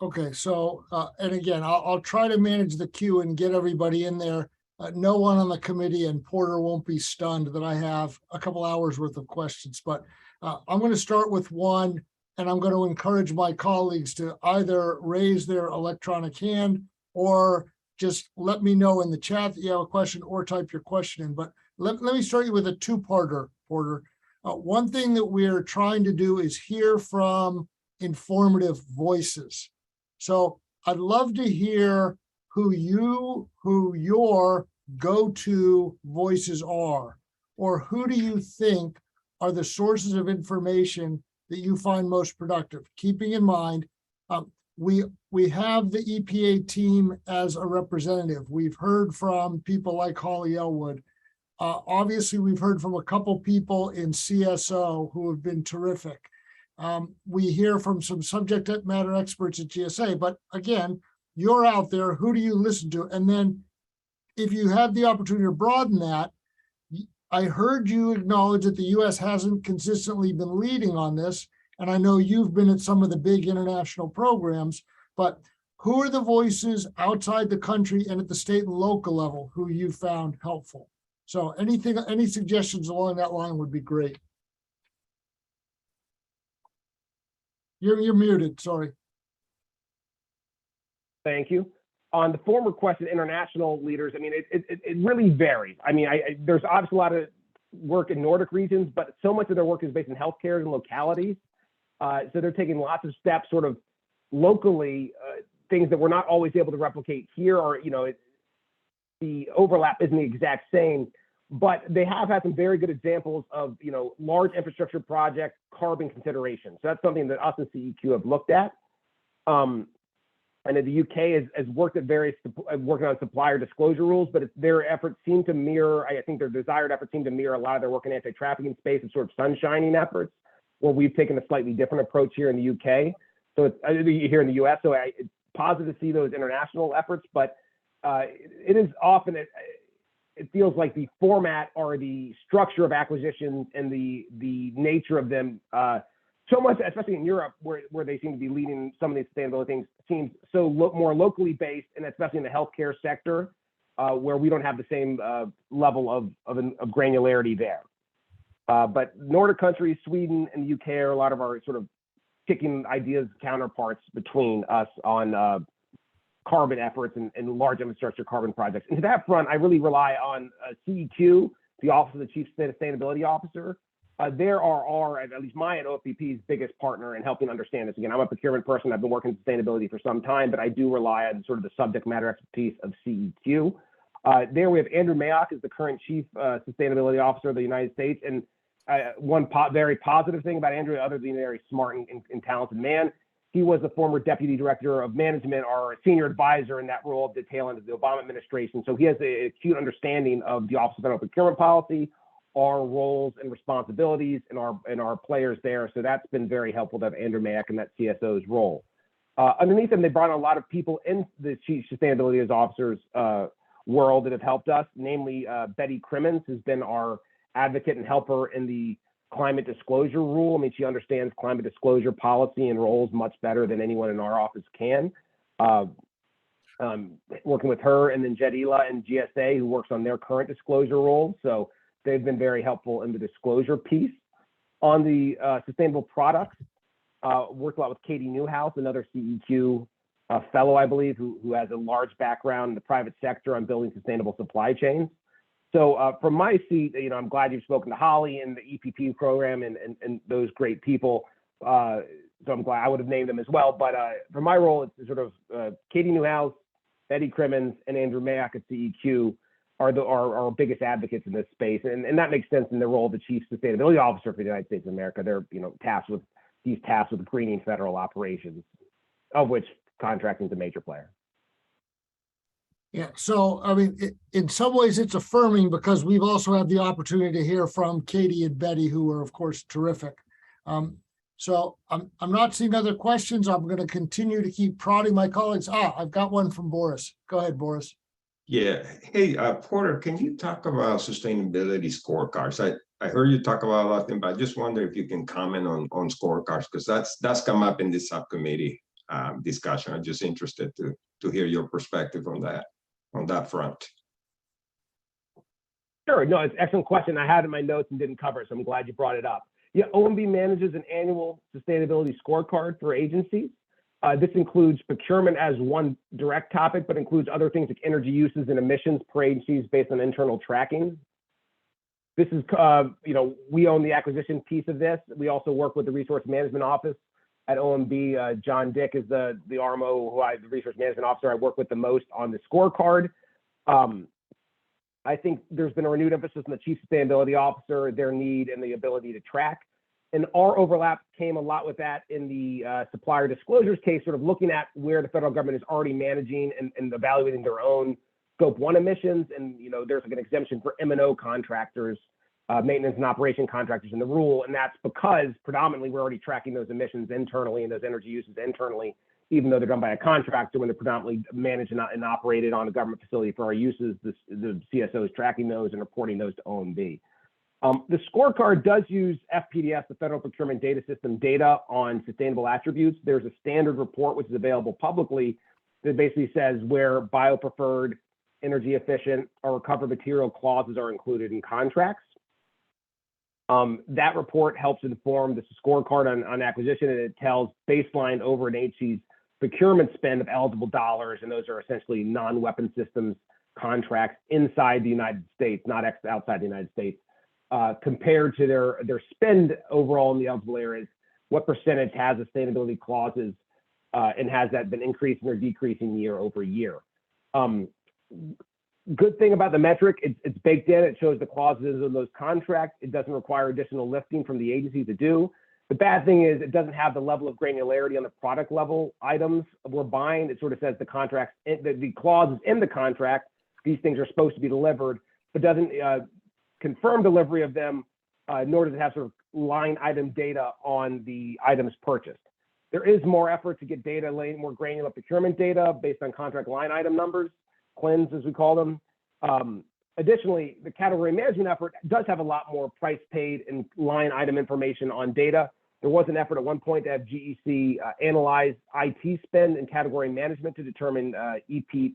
D: Okay, so, and again, I'll try to manage the queue and get everybody in there. No one on the committee, and Porter won't be stunned that I have a couple hours worth of questions, but I'm going to start with one, and I'm going to encourage my colleagues to either raise their electronic hand or just let me know in the chat that you have a question or type your question in. But let me start you with a two-parter, Porter. One thing that we're trying to do is hear from informative voices. So I'd love to hear who your go-to voices are, or who do you think are the sources of information that you find most productive? Keeping in mind, we have the EPA team as a representative. We've heard from people like Holly Elwood. Obviously, we've heard from a couple people in CSO who have been terrific. We hear from some subject matter experts at GSA, but again, you're out there, who do you listen to? And then if you have the opportunity to broaden that, I heard you acknowledge that the US hasn't consistently been leading on this, and I know you've been at some of the big international programs, but who are the voices outside the country and at the state and local level who you found helpful? So any suggestions along that line would be great. You're muted, sorry.
F: Thank you. On the former question, international leaders, I mean, it really varies. I mean, there's obviously a lot of work in Nordic regions, but so much of their work is based in healthcare and localities. So they're taking lots of steps sort of locally, things that we're not always able to replicate here, or, you know, the overlap isn't the exact same, but they have had some very good examples of, you know, large infrastructure project carbon considerations. So that's something that us and CEQ have looked at. And the UK has worked at working on supplier disclosure rules, but their efforts seem to mirror, I think their desired efforts seem to mirror a lot of their work in anti-trafficking space and sort of sunshining efforts, where we've taken a slightly different approach here in the UK. So it's here in the US, so it's positive to see those international efforts, but it is often, it feels like the format or the structure of acquisitions and the nature of them so much, especially in Europe, where they seem to be leading some of these sustainability things, seems so more locally based, and especially in the healthcare sector, where we don't have the same level of granularity there. But Nordic countries, Sweden and the UK are a lot of our sort of kicking ideas counterparts between us on carbon efforts and large infrastructure carbon projects. And to that front, I really rely on CEQ, the Office of the Chief Sustainability Officer. There are at least my and OFPP's biggest partner in helping understand this. Again, I'm a procurement person. I've been working in sustainability for some time, but I do rely on sort of the subject matter expertise of CEQ. There we have Andrew Mayock as the current Chief Sustainability Officer of the United States. And one very positive thing about Andrew, other than a very smart and talented man, he was the former Deputy Director of Management or senior advisor in that role at the tail end of the Obama administration. So he has an acute understanding of the Office of Federal Procurement Policy, our roles and responsibilities, and our players there. So that's been very helpful to have Andrew Mayock in that CSO's role. Underneath them, they brought on a lot of people in the Chief Sustainability Officer's world that have helped us, namely Betty Crimmins, who's been our advocate and helper in the climate disclosure rule. I mean, she understands climate disclosure policy and roles much better than anyone in our office can. Working with her, and then Jed Ela and GSA, who works on their current disclosure roles. So they've been very helpful in the disclosure piece. On the sustainable products, worked a lot with Katie Newhouse, another CEQ fellow, I believe, who has a large background in the private sector on building sustainable supply chains. So from my seat, I'm glad you've spoken to Holly and the EPP program and those great people. So I'm glad I would have named them as well. But for my role, it's sort of Katie Newhouse, Betty Crimmins, and Andrew Mayock at CEQ are our biggest advocates in this space. And that makes sense in the role of the Chief Sustainability Officer for the United States of America. They're tasked with greening federal operations, of which contracting is a major player.
D: Yeah, so I mean, in some ways it's affirming because we've also had the opportunity to hear from Katie and Betty, who are of course terrific. So I'm not seeing other questions. I'm going to continue to keep prodding my colleagues. I've got one from Boris. Go ahead, Boris.
A: Yeah. Hey, Porter, can you talk about sustainability scorecards? I heard you talk about a lot of things, but I just wonder if you can comment on scorecards, because that's come up in this subcommittee discussion. I'm just interested to hear your perspective on that front.
F: Sure. No, it's an excellent question. I had it in my notes and didn't cover it, so I'm glad you brought it up. Yeah, OMB manages an annual sustainability scorecard for agencies. This includes procurement as one direct topic, but includes other things like energy uses and emissions per agencies based on internal tracking. This is, we own the acquisition piece of this. We also work with the Resource Management Office at OMB. John Dick is the RMO, the Resource Management Officer I work with the most on the scorecard. I think there's been a renewed emphasis on the Chief Sustainability Officer, their need and the ability to track. And our overlap came a lot with that in the supplier disclosures case, sort of looking at where the federal government is already managing and evaluating their own Scope 1 emissions. And, there's like an exemption for M&O contractors, maintenance and operation contractors in the rule. And that's because predominantly we're already tracking those emissions internally and those energy uses internally, even though they're done by a contractor. When they're predominantly managed and operated on a government facility for our uses, the CSO is tracking those and reporting those to OMB. The scorecard does use FPDS, the Federal Procurement Data System, data on sustainable attributes. There's a standard report which is available publicly that basically says where biopreferred, energy efficient, or recovered material clauses are included in contracts. That report helps inform the scorecard on acquisition, and it tells baseline over an agency's procurement spend of eligible dollars, and those are essentially non-weapon systems contracts inside the United States, not outside the United States. Compared to their spend overall in the eligible areas, what percentage has sustainability clauses, and has that been increasing or decreasing year over year? Good thing about the metric, it's baked in. It shows the clauses in those contracts. It doesn't require additional lifting from the agency to do. The bad thing is it doesn't have the level of granularity on the product level items we're buying. It sort of says the contracts, the clauses in the contract, these things are supposed to be delivered, but doesn't confirm delivery of them, nor does it have sort of line item data on the items purchased. There is more effort to get data, more granular procurement data based on contract line item numbers, CLINs as we call them. Additionally, the category management effort does have a lot more price paid and line item information on data. There was an effort at one point to have GEC analyze IT spend and category management to determine EPEAT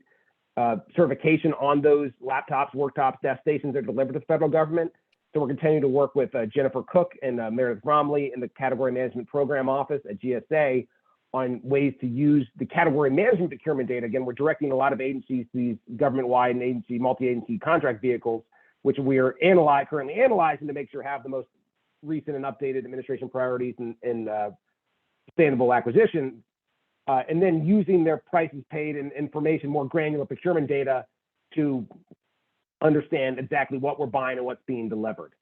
F: certification on those laptops, worktops, desk stations that are delivered to the federal government. So we're continuing to work with Jennifer Cook and Meredith Bromley in the Category Management Program Office at GSA on ways to use the category management procurement data. Again, we're directing a lot of agencies to these government-wide and agency, multi-agency contract vehicles, which we are currently analyzing to make sure have the most recent and updated administration priorities and sustainable acquisition, and then using their prices paid and information, more granular procurement data to understand exactly what we're buying and what's being delivered.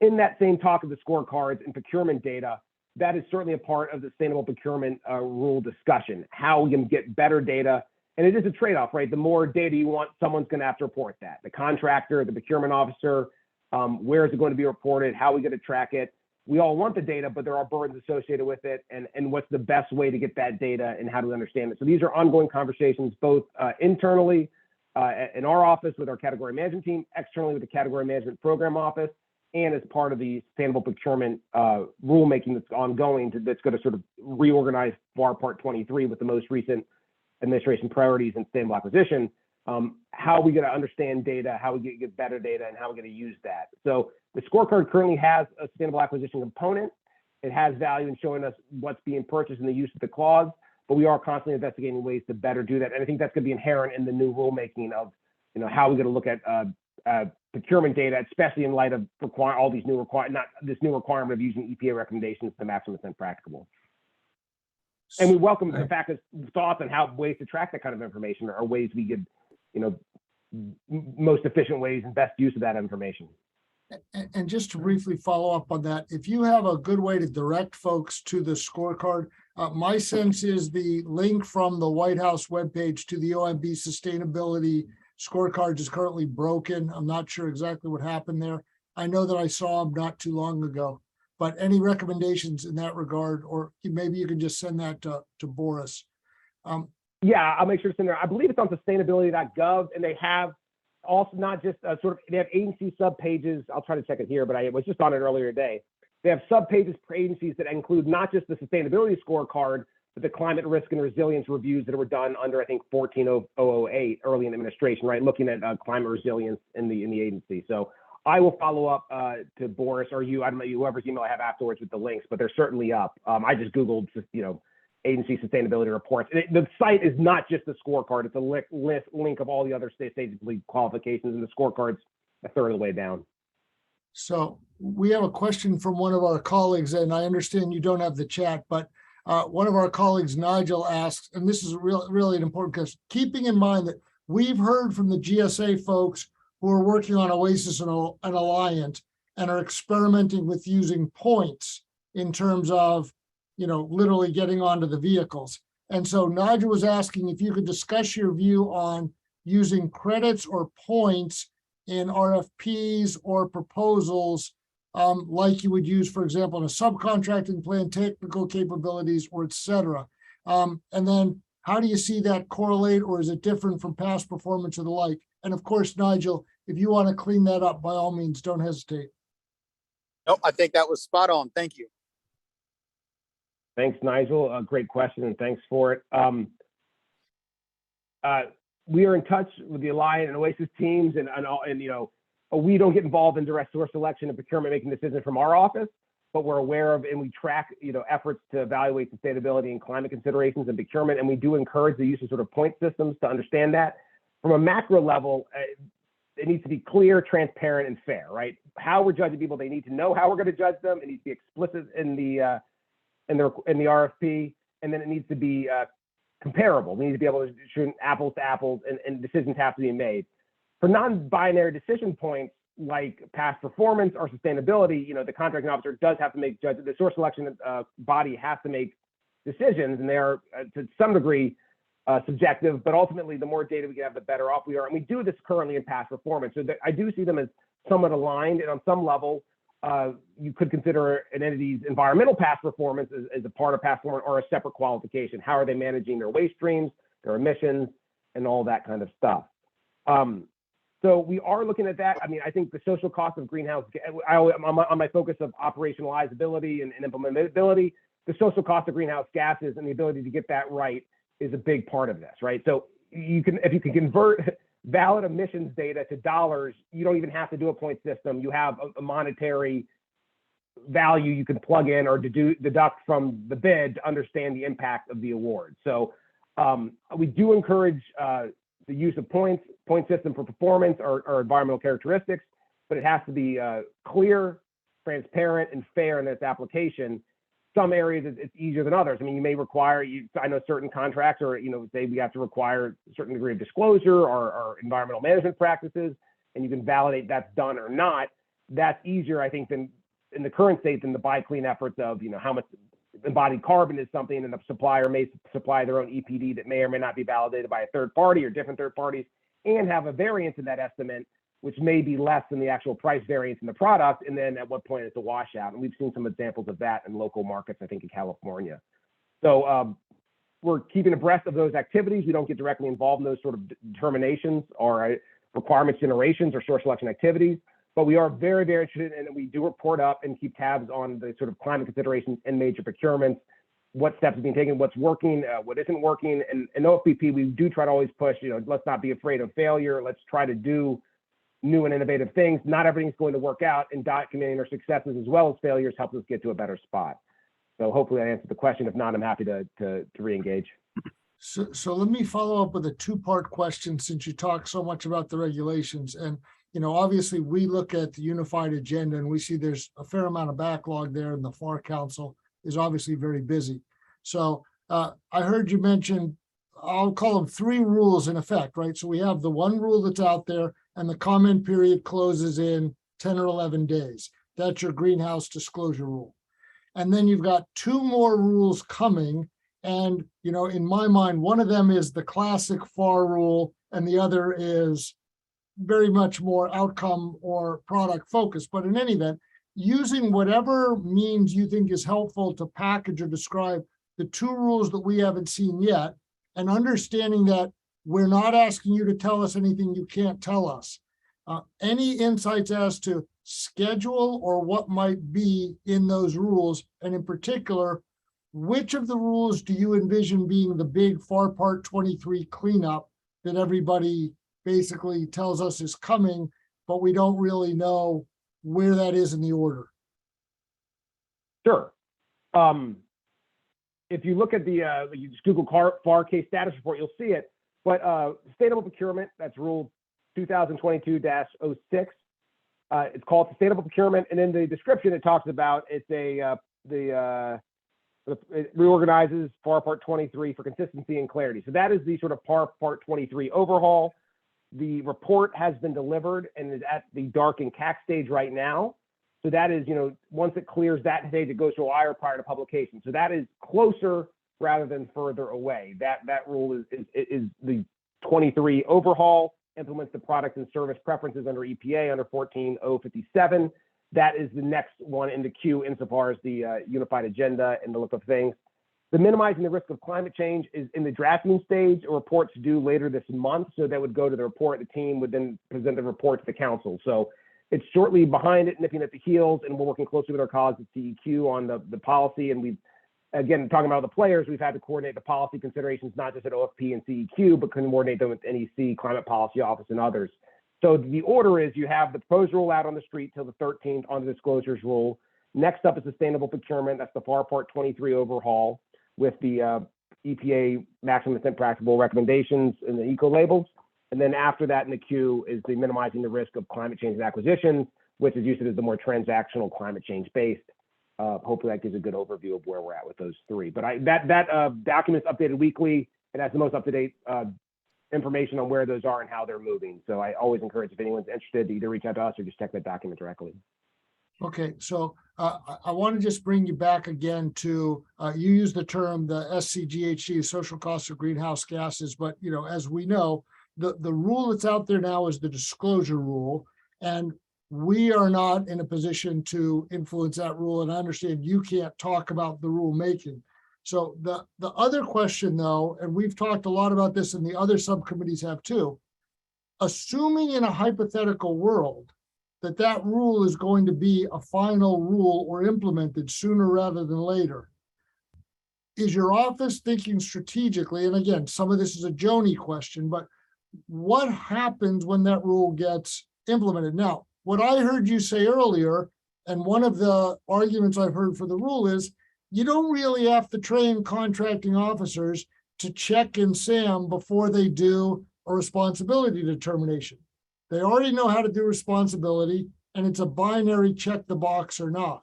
F: In that same talk of the scorecards and procurement data, that is certainly a part of the sustainable procurement rule discussion, how we can get better data. And it is a trade-off, right? The more data you want, someone's going to have to report that. The contractor, the procurement officer, where is it going to be reported? How are we going to track it? We all want the data, but there are burdens associated with it. And what's the best way to get that data and how do we understand it? So these are ongoing conversations, both internally in our office with our category management team, externally with the category management program office, and as part of the sustainable procurement rulemaking that's ongoing that's going to sort of reorganize FAR Part 23 with the most recent administration priorities and sustainable acquisition. How are we going to understand data, how we get better data, and how we're going to use that. So the scorecard currently has a sustainable acquisition component. It has value in showing us what's being purchased and the use of the clause, but we are constantly investigating ways to better do that. And I think that's going to be inherent in the new rulemaking of, how we're going to look at procurement data, especially in light of all these new requirement of using EPA recommendations to the maximum extent practicable. And we welcome the fact that thoughts on how ways to track that kind of information are ways we could, most efficient ways and best use of that information.
D: And just to briefly follow up on that, if you have a good way to direct folks to the scorecard, my sense is the link from the White House webpage to the OMB sustainability scorecard is currently broken. I'm not sure exactly what happened there. I know that I saw them not too long ago, but any recommendations in that regard, or maybe you can just send that to Boris.
F: Yeah, I'll make sure it's in there. I believe it's on sustainability.gov, and they have also not just they have agency subpages. I'll try to check it here, but I was just on it earlier today. They have subpages for agencies that include not just the sustainability scorecard, but the climate risk and resilience reviews that were done under, I think, 14008 early in administration, right? Looking at climate resilience in the agency. So I will follow up to Boris or you, I don't know, whoever's email I have afterwards with the links, but they're certainly up. I just Googled, agency sustainability reports. The site is not just the scorecard. It's a link of all the other state agency qualifications, and the scorecard's a third of the way down.
D: So we have a question from one of our colleagues, and I understand you don't have the chat, but one of our colleagues, Nigel, asks, and this is really important because keeping in mind that we've heard from the GSA folks who are working on OASIS and Alliant and are experimenting with using points in terms of, literally getting onto the vehicles. And so Nigel was asking if you could discuss your view on using credits or points in RFPs or proposals, like you would use, for example, in a subcontracting plan, technical capabilities, or et cetera. And then how do you see that correlate, or is it different from past performance or the like? And of course, Nigel, if you want to clean that up, by all means, don't hesitate.
E: Nope, I think that was spot on. Thank you.
F: Thanks, Nigel. A great question, and thanks for it. We are in touch with the Alliant and OASIS teams, and we don't get involved in direct source selection and procurement making decisions from our office, but we're aware of and we track efforts to evaluate sustainability and climate considerations and procurement, and we do encourage the use of sort of point systems to understand that. From a macro level, it needs to be clear, transparent, and fair, right? How we're judging people, they need to know how we're going to judge them. It needs to be explicit in the RFP, and then it needs to be comparable. We need to be able to shoot apples to apples, and decisions have to be made. For non-binary decision points like past performance or sustainability, the contracting officer does have to make judgment. The source selection body has to make decisions, and they are to some degree subjective, but ultimately the more data we can have, the better off we are. And we do this currently in past performance. So I do see them as somewhat aligned, and on some level, you could consider an entity's environmental past performance as a part of past performance or a separate qualification. How are they managing their waste streams, their emissions, and all that kind of stuff? So we are looking at that. I mean, I think the social cost of greenhouse, on my focus of operationalizability and implementability, the social cost of greenhouse gases and the ability to get that right is a big part of this, right? So if you can convert valid emissions data to dollars, you don't even have to do a point system. You have a monetary value you can plug in or deduct from the bid to understand the impact of the award. So we do encourage the use of point system for performance or environmental characteristics, but it has to be clear, transparent, and fair in its application. Some areas it's easier than others. I mean, you may require, I know certain contracts or, say we have to require a certain degree of disclosure or environmental management practices, and you can validate that's done or not. That's easier, I think, than in the current state than the buy clean efforts of, how much embodied carbon is something, and the supplier may supply their own EPD that may or may not be validated by a third party or different third parties, and have a variance in that estimate, which may be less than the actual price variance in the product. And then at what point it's a washout. And we've seen some examples of that in local markets, I think in California. So we're keeping abreast of those activities. We don't get directly involved in those sort of determinations or requirements generations or source selection activities. But we are very, very interested in, and we do report up and keep tabs on the sort of climate considerations in major procurements, what steps are being taken, what's working, what isn't working. And in OFBP, we do try to always push, let's not be afraid of failure. Let's try to do new and innovative things. Not everything's going to work out, and documenting our successes as well as failures helps us get to a better spot. So hopefully I answered the question. If not, I'm happy to re-engage.
D: So let me follow up with a two-part question, since you talk so much about the regulations. And obviously we look at the unified agenda and we see there's a fair amount of backlog there, and the FAR Council is obviously very busy. So I heard you mention, I'll call them 3 rules in effect, right? So we have the one rule that's out there, and the comment period closes in 10 or 11 days. That's your greenhouse disclosure rule. And then you've got 2 more rules coming. And, in my mind, one of them is the classic FAR rule, and the other is very much more outcome or product focused. But in any event, using whatever means you think is helpful to package or describe the 2 rules that we haven't seen yet, and understanding that we're not asking you to tell us anything you can't tell us. Any insights as to schedule or what might be in those rules, and in particular, which of the rules do you envision being the big FAR Part 23 cleanup that everybody basically tells us is coming, but we don't really know where that is in the order?
F: Sure. If you look at you just Google FAR case status report, you'll see it. But sustainable procurement, that's rule 2022-06. It's called sustainable procurement, and in the description it talks about it reorganizes FAR Part 23 for consistency and clarity. So that is the sort of FAR Part 23 overhaul. The report has been delivered and is at the dark and CAC stage right now. So that is, once it clears that stage, it goes to OIR prior to publication. So that is closer rather than further away. That rule is the 23 overhaul, implements the product and service preferences under EPA under 14057. That is the next one in the queue insofar as the unified agenda and the look of things. The minimizing the risk of climate change is in the drafting stage. A report's due later this month, so that would go to the report. The team would then present the report to the council. So it's shortly behind it, nipping at the heels, and we're working closely with our colleagues at CEQ on the policy. And we've, again, talking about the players, we've had to coordinate the policy considerations, not just at OFP and CEQ, but coordinate them with NEC, Climate Policy Office, and others. So the order is you have the proposed rule out on the street till the 13th on the disclosures rule. Next up is sustainable procurement. That's the FAR Part 23 overhaul with the EPA maximum extent practicable recommendations and the eco labels. And then after that in the queue is the minimizing the risk of climate change and acquisitions, which is used as the more transactional climate change based. Hopefully that gives a good overview of where we're at with those 3. But that document is updated weekly. It has the most up-to-date information on where those are and how they're moving. So I always encourage, if anyone's interested, to either reach out to us or just check that document directly.
D: Okay, so I want to just bring you back again to, you use the term the SCGHG, social costs of greenhouse gases, but as we know, the rule that's out there now is the disclosure rule, and we are not in a position to influence that rule. And I understand you can't talk about the rule making. So the other question though, and we've talked a lot about this and the other subcommittees have too, assuming in a hypothetical world that that rule is going to be a final rule or implemented sooner rather than later, is your office thinking strategically, and again, some of this is a Joni question, but what happens when that rule gets implemented? Now, what I heard you say earlier, and one of the arguments I've heard for the rule is, you don't really have to train contracting officers to check in SAM before they do a responsibility determination. They already know how to do responsibility, and it's a binary check the box or not.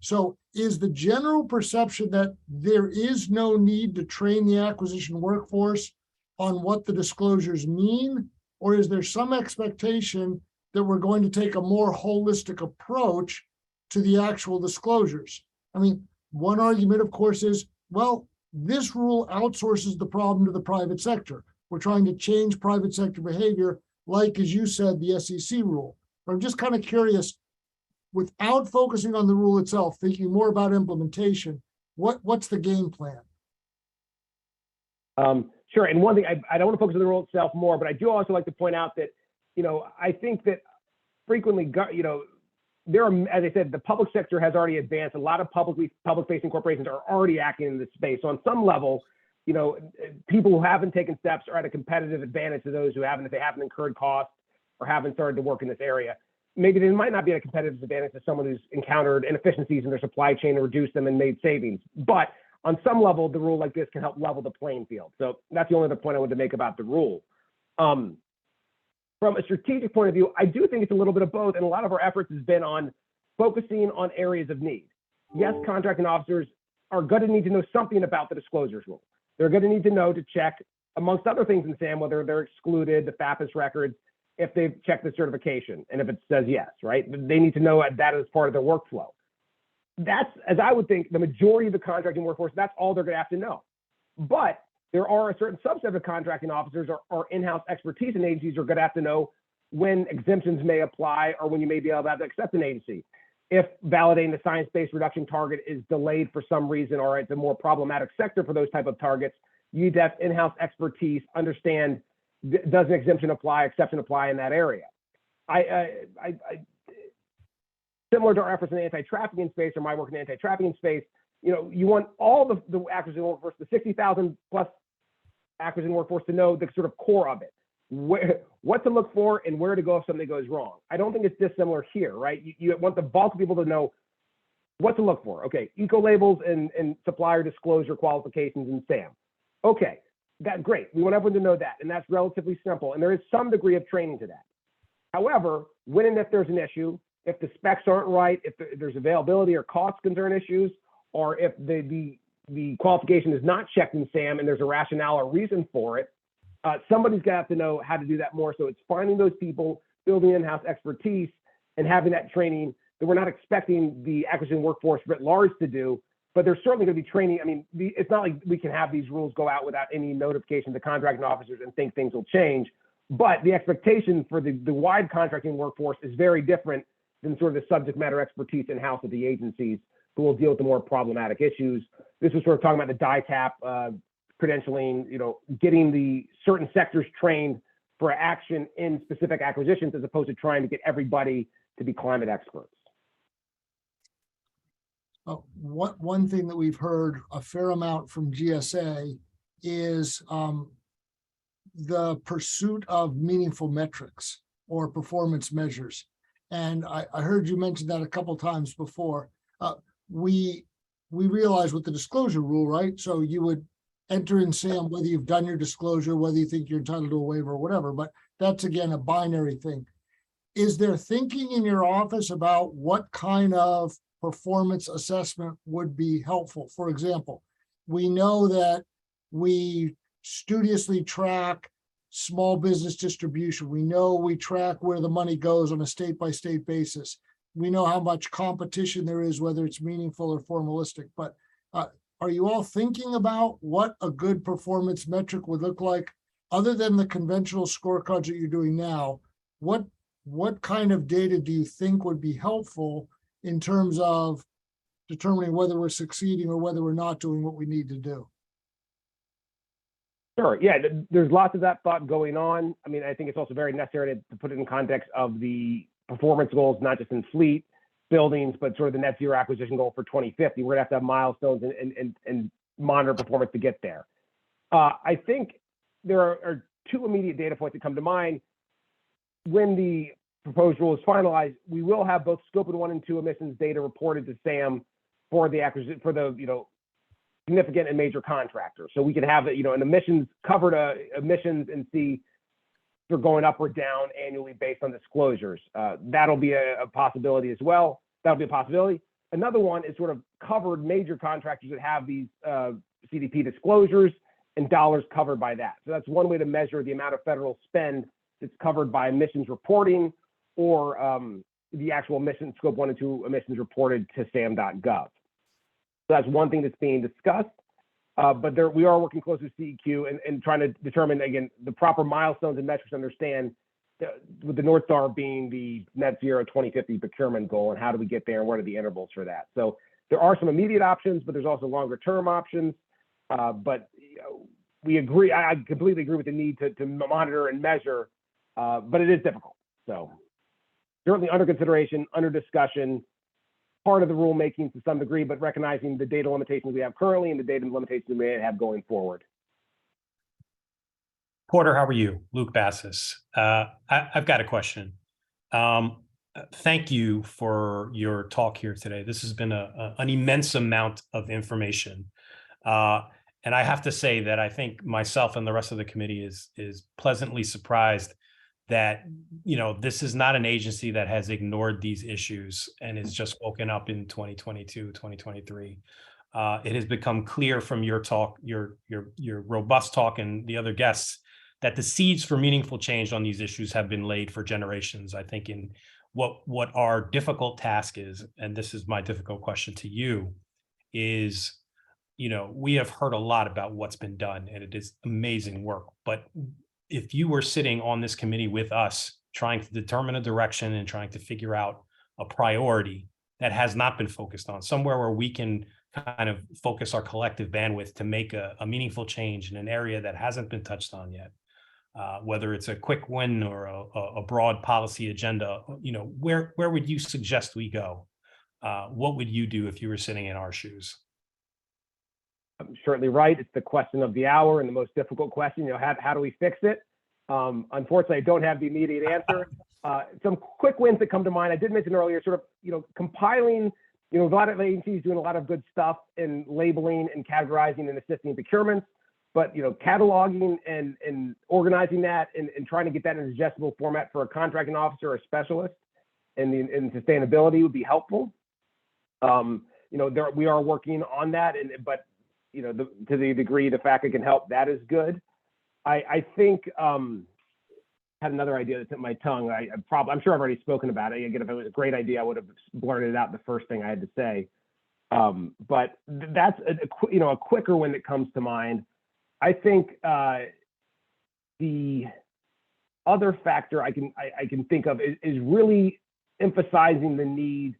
D: So is the general perception that there is no need to train the acquisition workforce on what the disclosures mean? Or is there some expectation that we're going to take a more holistic approach to the actual disclosures? I mean, one argument, of course, is, well, this rule outsources the problem to the private sector. We're trying to change private sector behavior, like, as you said, the SEC rule. But I'm just kind of curious, without focusing on the rule itself, thinking more about implementation, what's the game plan?
F: Sure. And one thing, I don't want to focus on the rule itself more, but I do also like to point out that, I think that frequently, there are, as I said, the public sector has already advanced. A lot of public-facing corporations are already acting in this space. So on some level, people who haven't taken steps are at a competitive advantage to those who haven't, if they haven't incurred costs or haven't started to work in this area. Maybe they might not be at a competitive advantage to someone who's encountered inefficiencies in their supply chain and reduced them and made savings. But on some level, the rule like this can help level the playing field. So that's the only other point I wanted to make about the rule. From a strategic point of view, I do think it's a little bit of both, and a lot of our efforts has been on focusing on areas of need. Yes, contracting officers are going to need to know something about the disclosures rule. They're going to need to know to check, amongst other things in SAM, whether they're excluded, the FAPIS records, if they've checked the certification, and if it says yes, right? They need to know that as part of their workflow. That's, as I would think, the majority of the contracting workforce, that's all they're going to have to know. But there are a certain subset of contracting officers or in-house expertise in agencies are going to have to know when exemptions may apply or when you may be able to have to accept an agency. If validating the science-based reduction target is delayed for some reason, or it's a more problematic sector for those type of targets, you need to have in-house expertise, understand, does an exemption apply, exception apply in that area. Similar to our efforts in the anti-trafficking space or my work in the anti-trafficking space, you want all the acquisition workforce, the 60,000 plus acquisition workforce, to know the sort of core of it, what to look for and where to go if something goes wrong. I don't think it's dissimilar here, right? You want the bulk of people to know what to look for. Okay, eco labels and supplier disclosure qualifications in SAM. Okay, that's great. We want everyone to know that, and that's relatively simple. And there is some degree of training to that. However, when and if there's an issue, if the specs aren't right, if there's availability or cost concern issues, or if the qualification is not checked in SAM and there's a rationale or reason for it, somebody's going to have to know how to do that more. So it's finding those people, building in-house expertise, and having that training that we're not expecting the acquisition workforce writ large to do, but there's certainly going to be training. I mean, it's not like we can have these rules go out without any notification to contracting officers and think things will change. But the expectation for the wide contracting workforce is very different than sort of the subject matter expertise in-house of the agencies who will deal with the more problematic issues. This was sort of talking about the DITAP credentialing, getting the certain sectors trained for action in specific acquisitions, as opposed to trying to get everybody to be climate experts.
D: One thing that we've heard a fair amount from GSA is the pursuit of meaningful metrics or performance measures. And I heard you mention that a couple times before. We realize with the disclosure rule, right? So you would enter in SAM whether you've done your disclosure, whether you think you're entitled to a waiver or whatever, but that's again a binary thing. Is there thinking in your office about what kind of performance assessment would be helpful? For example, we know that we studiously track small business distribution. We know we track where the money goes on a state-by-state basis. We know how much competition there is, whether it's meaningful or formalistic. But are you all thinking about what a good performance metric would look like, other than the conventional scorecards that you're doing now? What kind of data do you think would be helpful in terms of determining whether we're succeeding or whether we're not doing what we need to do?
F: Sure. Yeah, there's lots of that thought going on. I mean, I think it's also very necessary to put it in context of the performance goals, not just in fleet buildings, but sort of the net zero acquisition goal for 2050. We're gonna have to have milestones and monitor performance to get there. I think there are two immediate data points that come to mind. When the proposed rule is finalized, we will have both scope 1 and 2 emissions data reported to SAM for the acquisition, for the significant and major contractors. So we can have an emissions covered emissions and see if they're going up or down annually based on disclosures. That'll be a possibility as well. That'll be a possibility. Another one is sort of covered major contractors that have these CDP disclosures and dollars covered by that. So that's one way to measure the amount of federal spend that's covered by emissions reporting or the actual emissions scope 1 and 2 emissions reported to SAM.gov. So that's one thing that's being discussed. But we are working closely with CEQ and trying to determine, again, the proper milestones and metrics to understand, with the North Star being the net zero 2050 procurement goal, and how do we get there and what are the intervals for that. So there are some immediate options, but there's also longer term options. But we agree, I completely agree with the need to monitor and measure, but it is difficult. So certainly under consideration, under discussion, part of the rulemaking to some degree, but recognizing the data limitations we have currently and the data limitations we may have going forward.
G: Porter, how are you? Luke Bassis. I've got a question. Thank you for your talk here today. This has been an immense amount of information. And I have to say that I think myself and the rest of the committee is pleasantly surprised that, this is not an agency that has ignored these issues and is just woken up in 2022, 2023. It has become clear from your talk, your robust talk and the other guests, that the seeds for meaningful change on these issues have been laid for generations. I think in what our difficult task is, and this is my difficult question to you, is, we have heard a lot about what's been done and it is amazing work. But if you were sitting on this committee with us, trying to determine a direction and trying to figure out a priority that has not been focused on, somewhere where we can kind of focus our collective bandwidth to make a meaningful change in an area that hasn't been touched on yet, whether it's a quick win or a broad policy agenda, where would you suggest we go? What would you do if you were sitting in our shoes?
F: I'm certainly right. It's the question of the hour and the most difficult question. How do we fix it? Unfortunately, I don't have the immediate answer. Some quick wins that come to mind. I did mention earlier, sort of, compiling. A lot of agencies doing a lot of good stuff in labeling and categorizing and assisting procurements. But cataloging and organizing that and trying to get that in a digestible format for a contracting officer or a specialist in sustainability would be helpful. We are working on that, but to the degree the FAC can help, that is good. I think had another idea that's at my tongue. I'm sure I've already spoken about it. Again, if it was a great idea, I would have blurted it out the first thing I had to say. But that's a quicker one that comes to mind. I think the other factor I can think of is really emphasizing the need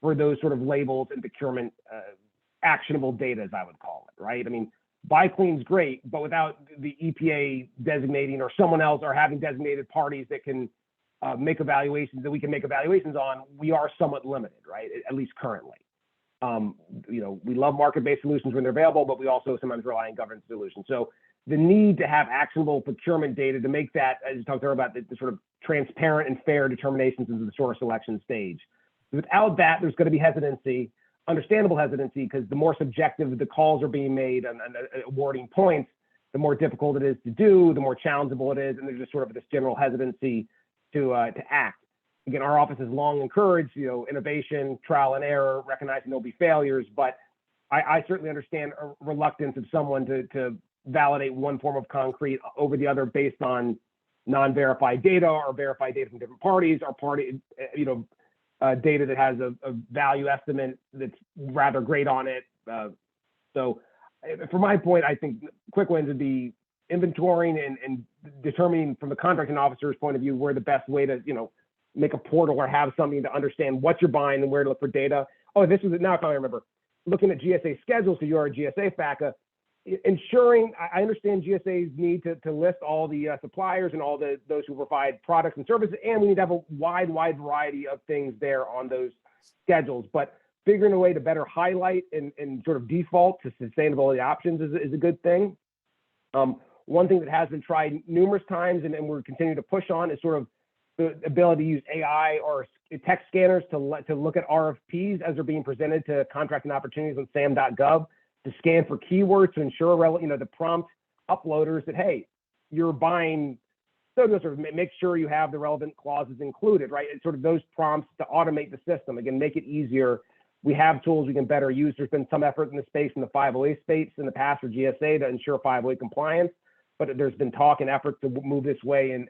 F: for those sort of labels and procurement actionable data, as I would call it, right? I mean, buy clean's great, but without the EPA designating or someone else or having designated parties that can make evaluations that we can make evaluations on, we are somewhat limited, right? At least currently. We love market-based solutions when they're available, but we also sometimes rely on governance solutions. So the need to have actionable procurement data to make that, as you talked earlier about, the sort of transparent and fair determinations into the source selection stage. Without that, there's going to be hesitancy, understandable hesitancy, because the more subjective the calls are being made and awarding points, the more difficult it is to do, the more challengeable it is, and there's just sort of this general hesitancy to act. Again, our office has long encouraged, innovation, trial and error, recognizing there'll be failures, but I certainly understand a reluctance of someone to validate one form of concrete over the other based on non-verified data or verified data from different parties, or data that has a value estimate that's rather great on it. So from my point, I think quick wins would be inventorying and determining from the contracting officer's point of view where the best way to, make a portal or have something to understand what you're buying and where to look for data. Oh, this was now I finally remember. Looking at GSA schedules, so you're a GSA FACA, ensuring, I understand GSA's need to list all the suppliers and all those who provide products and services, and we need to have a wide variety of things there on those schedules. But figuring a way to better highlight and sort of default to sustainability options is a good thing. One thing that has been tried numerous times and we're continuing to push on is sort of the ability to use AI or text scanners to look at RFPs as they're being presented to contracting opportunities on SAM.gov, to scan for keywords to ensure, the prompt uploaders that, hey, you're buying, so sort of make sure you have the relevant clauses included, right? It's sort of those prompts to automate the system. Again, make it easier. We have tools we can better use. There's been some effort in the space, in the 508 space in the past for GSA to ensure 508 compliance, but there's been talk and effort to move this way in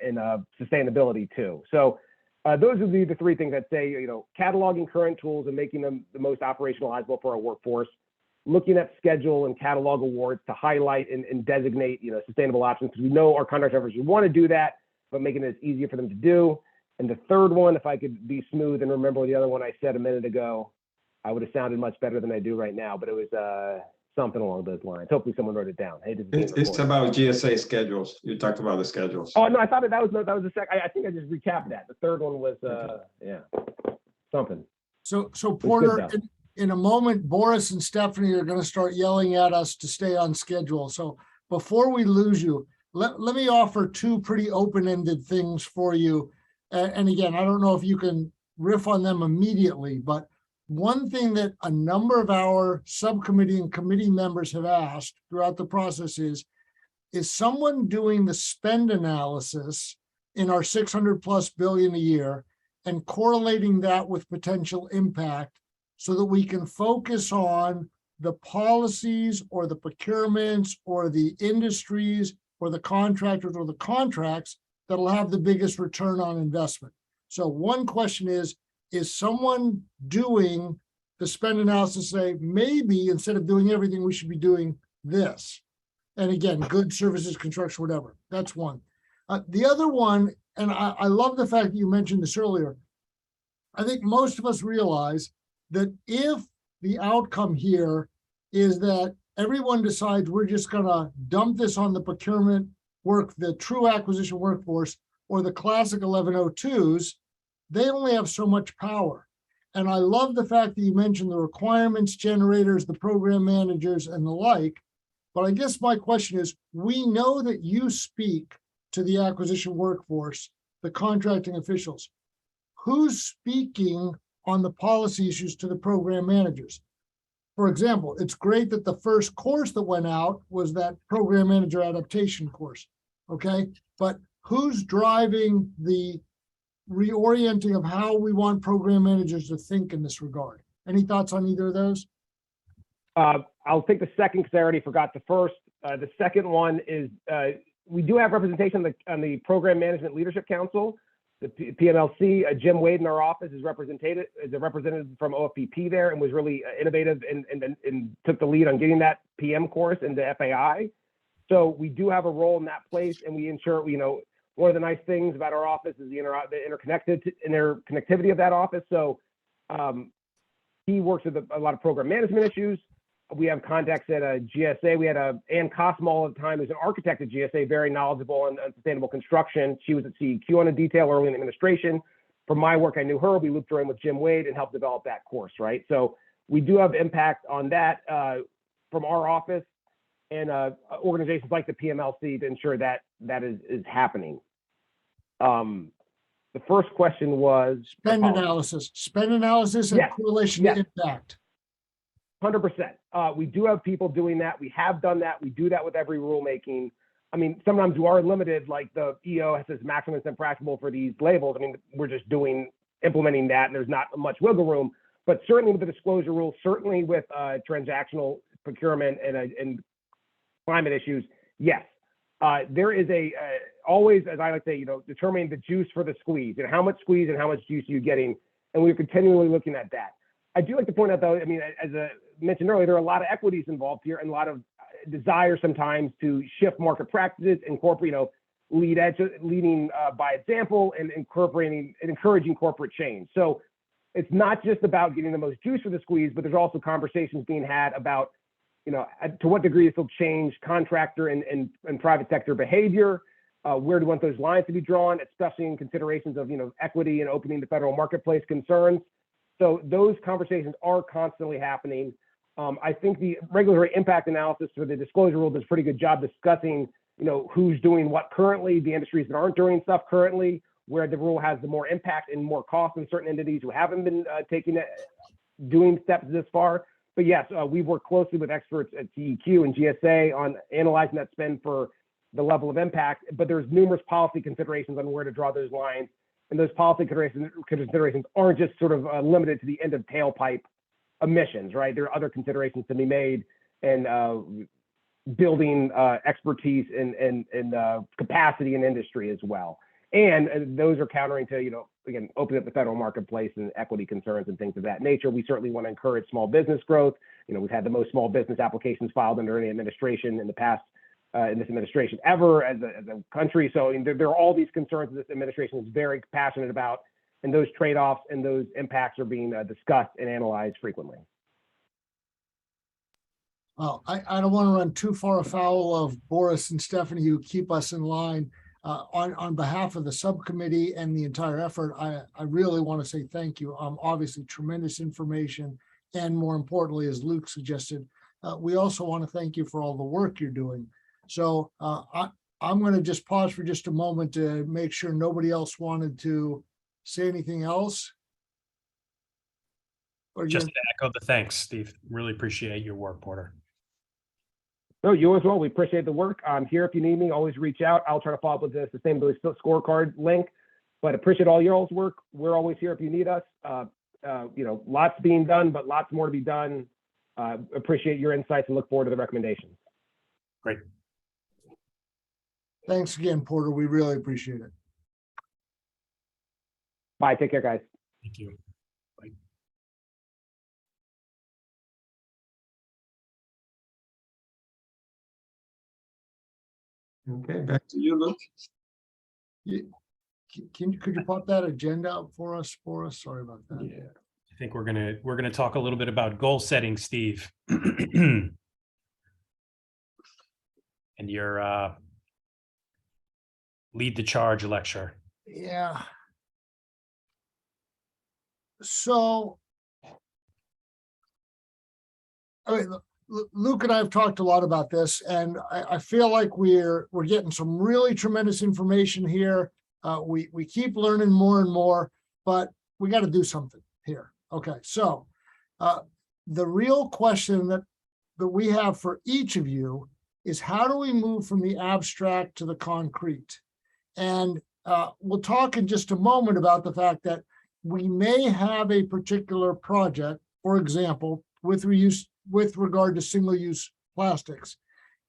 F: sustainability too. So those would be the three things I'd say, cataloging current tools and making them the most operationalizable for our workforce, looking at schedule and catalog awards to highlight and designate, sustainable options, because we know our contract members want to do that, but making it easier for them to do. And the third one, if I could be smooth and remember the other one I said a minute ago, I would have sounded much better than I do right now, but it was something along those lines. Hopefully someone wrote it down. Hey,
A: it's about GSA schedules. You talked about the schedules.
F: Oh no, I thought that was the second. I think I just recapped that. The third one was something.
D: So Porter, in a moment, Boris and Stephanie are going to start yelling at us to stay on schedule. So before we lose you, let me offer two pretty open-ended things for you. And again, I don't know if you can riff on them immediately, but one thing that a number of our subcommittee and committee members have asked throughout the process is someone doing the spend analysis in our 600+ billion a year and correlating that with potential impact so that we can focus on the policies or the procurements or the industries or the contractors or the contracts that'll have the biggest return on investment. So one question is someone doing the spend analysis say, maybe instead of doing everything, we should be doing this? And again, goods, services, construction, whatever. That's one. The other one, and I love the fact that you mentioned this earlier, I think most of us realize that if the outcome here is that everyone decides we're just going to dump this on the procurement work, the true acquisition workforce, or the classic 1102s, they only have so much power. And I love the fact that you mentioned the requirements generators, the program managers, and the like. But I guess my question is, we know that you speak to the acquisition workforce, the contracting officials. Who's speaking on the policy issues to the program managers? For example, it's great that the first course that went out was that program manager adaptation course, okay? But who's driving the reorienting of how we want program managers to think in this regard? Any thoughts on either of those?
F: I'll take the second because I already forgot the first. The second one is we do have representation on the Program Management Leadership Council, the PMLC. Jim Wade in our office is a representative from OFPP there and was really innovative and took the lead on getting that PM course into FAI. So we do have a role in that place, and we ensure, one of the nice things about our office is the interconnectivity of that office. So he works with a lot of program management issues. We have contacts at GSA. We had Ann Cosmo all the time, who's an architect at GSA, very knowledgeable on sustainable construction. She was at CEQ on a detail early in administration. From my work, I knew her. We looped her in with Jim Wade and helped develop that course, right? So we do have impact on that from our office and organizations like the PMLC to ensure that is happening. The first question was
D: spend analysis and correlation to impact.
F: 100%. We do have people doing that. We have done that. We do that with every rulemaking. I mean, sometimes we are limited, like the EO says maximum is impracticable for these labels. I mean, we're just implementing that, and there's not much wiggle room. But certainly with the disclosure rules, certainly with transactional procurement and climate issues, yes. There is always, as I like to say, determining the juice for the squeeze, and how much squeeze and how much juice are you getting, and we're continually looking at that. I do like to point out, though, I mean, as I mentioned earlier, there are a lot of equities involved here and a lot of desire sometimes to shift market practices, incorporate, leading by example and encouraging corporate change. So it's not just about getting the most juice for the squeeze, but there's also conversations being had about to what degree this will change contractor and private sector behavior. Where do we want those lines to be drawn, especially in considerations of, equity and opening the federal marketplace concerns. So those conversations are constantly happening. I think the regulatory impact analysis for the disclosure rule does a pretty good job discussing, who's doing what currently, the industries that aren't doing stuff currently, where the rule has the more impact and more cost in certain entities who haven't been doing steps this far. But yes, we've worked closely with experts at TEQ and GSA on analyzing that spend for the level of impact, but there's numerous policy considerations on where to draw those lines. And those policy considerations aren't just sort of limited to the end of tailpipe emissions, right? There are other considerations to be made, and building expertise and capacity in industry as well. And those are countering to, again, opening up the federal marketplace and equity concerns and things of that nature. We certainly want to encourage small business growth. We've had the most small business applications filed under any administration in the past, in this administration ever as a country. So there are all these concerns that this administration is very passionate about, and those trade-offs and those impacts are being discussed and analyzed frequently.
D: Well, I don't want to run too far afoul of Boris and Stephanie, who keep us in line. On behalf of the subcommittee and the entire effort, I really want to say thank you. Obviously, tremendous information. And more importantly, as Luke suggested, we also want to thank you for all the work you're doing. So I'm going to just pause for just a moment to make sure nobody else wanted to say anything else. Or
G: Just to echo the thanks, Steve. Really appreciate your work, Porter.
F: No, you as well. We appreciate the work. I'm here if you need me. Always reach out. I'll try to follow up with the sustainability scorecard link, but appreciate all your all's work. We're always here if you need us. Lots being done, but lots more to be done. Appreciate your insights and look forward to the recommendations.
G: Great.
D: Thanks again, Porter. We really appreciate it.
F: Bye. Take care, guys.
G: Thank you. Bye.
A: Okay, back to you, Luke.
D: Could you pop that agenda up for us? Sorry about that.
A: Yeah.
G: I think we're gonna talk a little bit about goal setting, Steve. And your lead the charge lecture.
D: Yeah. So, Luke and I have talked a lot about this, and I feel like we're getting some really tremendous information here. We keep learning more and more, but we got to do something here. Okay, so the real question that we have for each of you is, how do we move from the abstract to the concrete? And we'll talk in just a moment about the fact that we may have a particular project, for example, with regard to single-use plastics,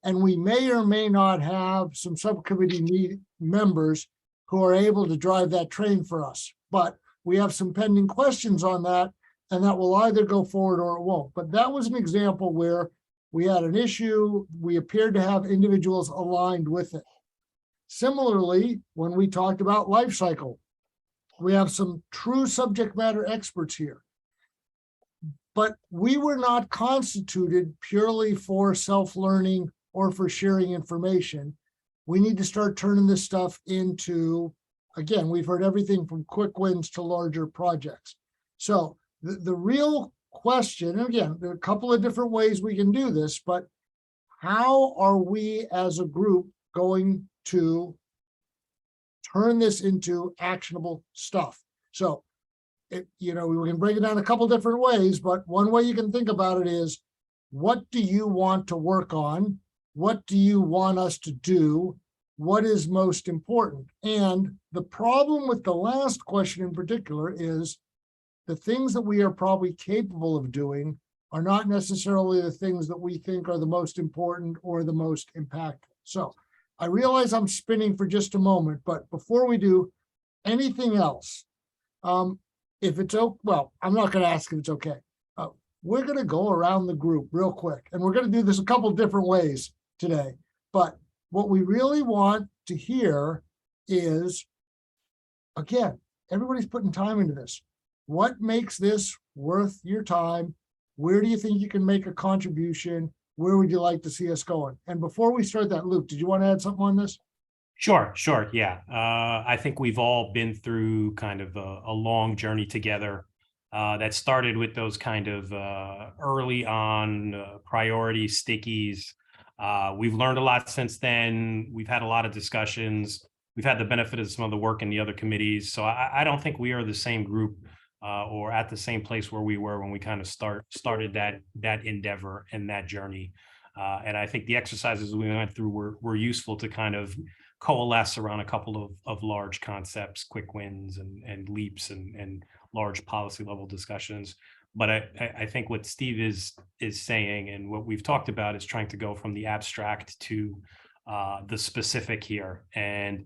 D: and we may or may not have some subcommittee members who are able to drive that train for us. But we have some pending questions on that, and that will either go forward or it won't. But that was an example where we had an issue. We appeared to have individuals aligned with it. Similarly, when we talked about life cycle, we have some true subject matter experts here. But we were not constituted purely for self-learning or for sharing information. We need to start turning this stuff into, again, we've heard everything from quick wins to larger projects. So the real question, and again, there are a couple of different ways we can do this, but how are we as a group going to turn this into actionable stuff? So, we can break it down a couple different ways, but one way you can think about it is, what do you want to work on? What do you want us to do? What is most important? And the problem with the last question in particular is the things that we are probably capable of doing are not necessarily the things that we think are the most important or the most impactful. So I realize I'm spinning for just a moment, but before we do anything else, if it's okay, well, I'm not going to ask if it's okay. We're going to go around the group real quick, and we're going to do this a couple different ways today. But what we really want to hear is, again, everybody's putting time into this. What makes this worth your time? Where do you think you can make a contribution? where would you like to see us going? And before we start that, Luke, did you want to add something on this?
G: Sure. Yeah. I think we've all been through kind of a long journey together that started with those kind of early on priority stickies. We've learned a lot since then. We've had a lot of discussions. We've had the benefit of some of the work in the other committees. So I don't think we are the same group or at the same place where we were when we kind of started that endeavor and that journey. And I think the exercises we went through were useful to kind of coalesce around a couple of large concepts, quick wins and leaps and large policy level discussions. But I think what Steve is saying and what we've talked about is trying to go from the abstract to the specific here. And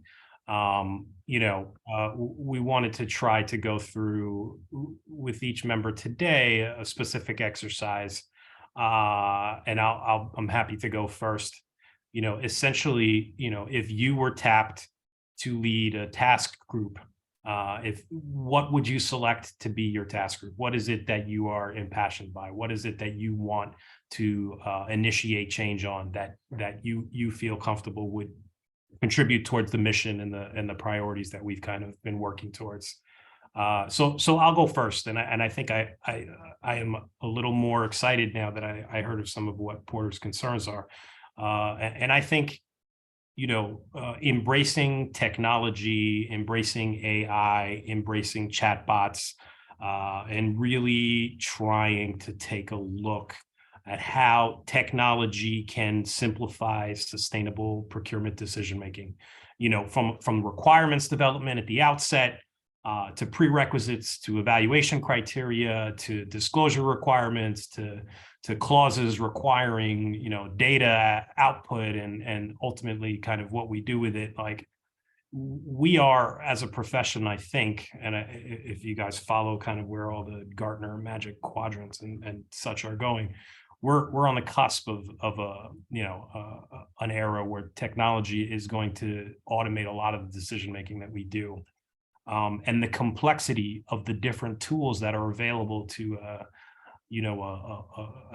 G: we wanted to try to go through with each member today a specific exercise. And I'm happy to go first. Essentially, if you were tapped to lead a task group, what would you select to be your task group? What is it that you are impassioned by? What is it that you want to initiate change on that you feel comfortable would contribute towards the mission and the priorities that we've kind of been working towards? So I'll go first, and I think I am a little more excited now that I heard of some of what Porter's concerns are. And I think, embracing technology, embracing AI, embracing chatbots, and really trying to take a look at how technology can simplify sustainable procurement decision-making, from requirements development at the outset, to prerequisites, to evaluation criteria, to disclosure requirements, to clauses requiring, data output and ultimately kind of what we do with it. Like, we are, as a profession, I think, and if you guys follow kind of where all the Gartner Magic Quadrants and such are going, we're on the cusp of an era where technology is going to automate a lot of the decision making that we do. And the complexity of the different tools that are available to a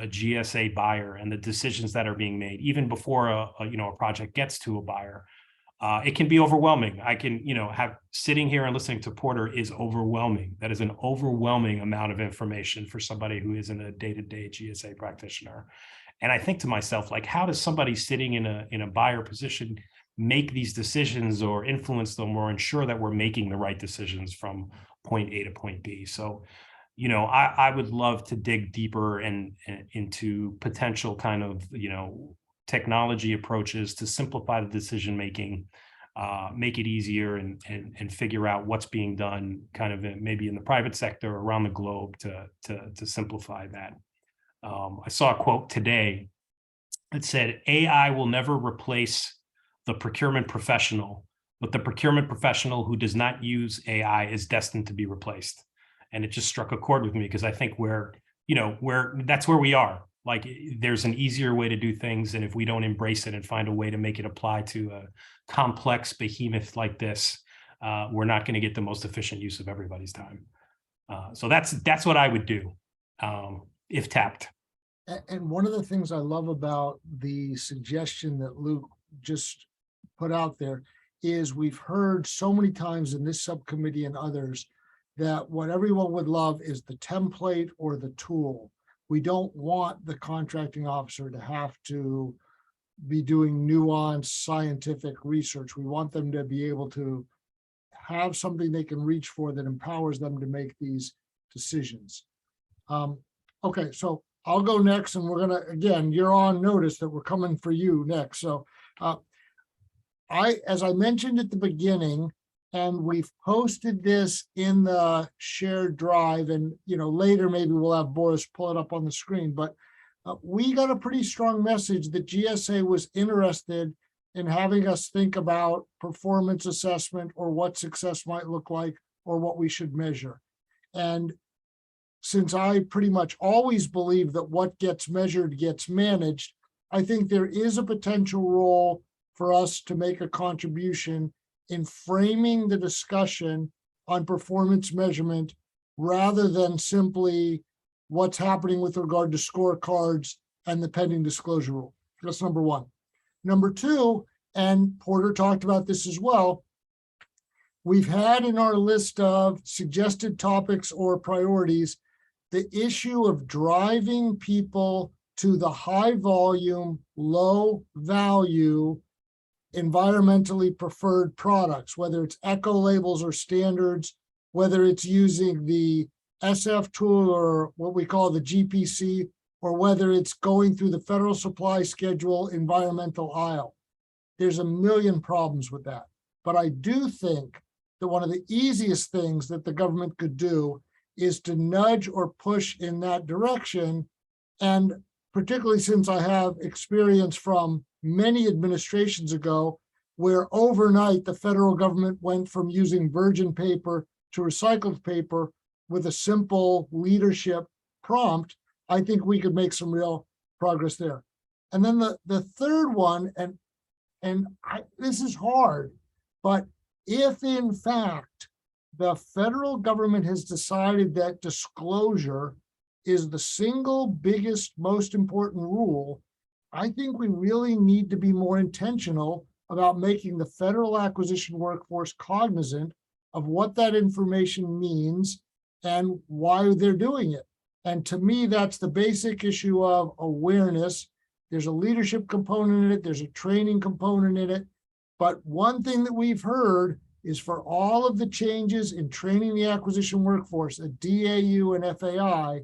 G: GSA buyer and the decisions that are being made even before a project gets to a buyer, it can be overwhelming. I can have sitting here and listening to Porter is overwhelming. That is an overwhelming amount of information for somebody who isn't a day-to-day GSA practitioner. And I think to myself, like, how does somebody sitting in a buyer position make these decisions or influence them or ensure that we're making the right decisions from point A to point B? So, I would love to dig deeper into potential kind of, technology approaches to simplify the decision making, make it easier and figure out what's being done kind of maybe in the private sector around the globe to simplify that. I saw a quote today that said, AI will never replace the procurement professional, but the procurement professional who does not use AI is destined to be replaced. And it just struck a chord with me because I think that's where we are. Like, there's an easier way to do things. And if we don't embrace it and find a way to make it apply to a complex behemoth like this, we're not going to get the most efficient use of everybody's time. So that's what I would do if tapped.
D: And one of the things I love about the suggestion that Luke just put out there is we've heard so many times in this subcommittee and others that what everyone would love is the template or the tool. We don't want the contracting officer to have to be doing nuanced scientific research. We want them to be able to have something they can reach for that empowers them to make these decisions. Okay, so I'll go next, and we're gonna, again, you're on notice that we're coming for you next. So as I mentioned at the beginning, and we've posted this in the shared drive, and later maybe we'll have Boris pull it up on the screen, but we got a pretty strong message that GSA was interested in having us think about performance assessment or what success might look like or what we should measure. And since I pretty much always believe that what gets measured gets managed, I think there is a potential role for us to make a contribution in framing the discussion on performance measurement rather than simply what's happening with regard to scorecards and the pending disclosure rule. That's number one. Number two, and Porter talked about this as well, we've had in our list of suggested topics or priorities the issue of driving people to the high volume, low value, environmentally preferred products, whether it's eco labels or standards, whether it's using the SF tool or what we call the GPC, or whether it's going through the federal supply schedule environmental aisle. There's a million problems with that. But I do think that one of the easiest things that the government could do is to nudge or push in that direction. And particularly since I have experience from many administrations ago, where overnight the federal government went from using virgin paper to recycled paper with a simple leadership prompt, I think we could make some real progress there. And then the third one, this is hard, but if in fact the federal government has decided that disclosure is the single biggest, most important rule, I think we really need to be more intentional about making the federal acquisition workforce cognizant of what that information means and why they're doing it. And to me, that's the basic issue of awareness. There's a leadership component in it, there's a training component in it. But one thing that we've heard is for all of the changes in training the acquisition workforce at DAU and FAI,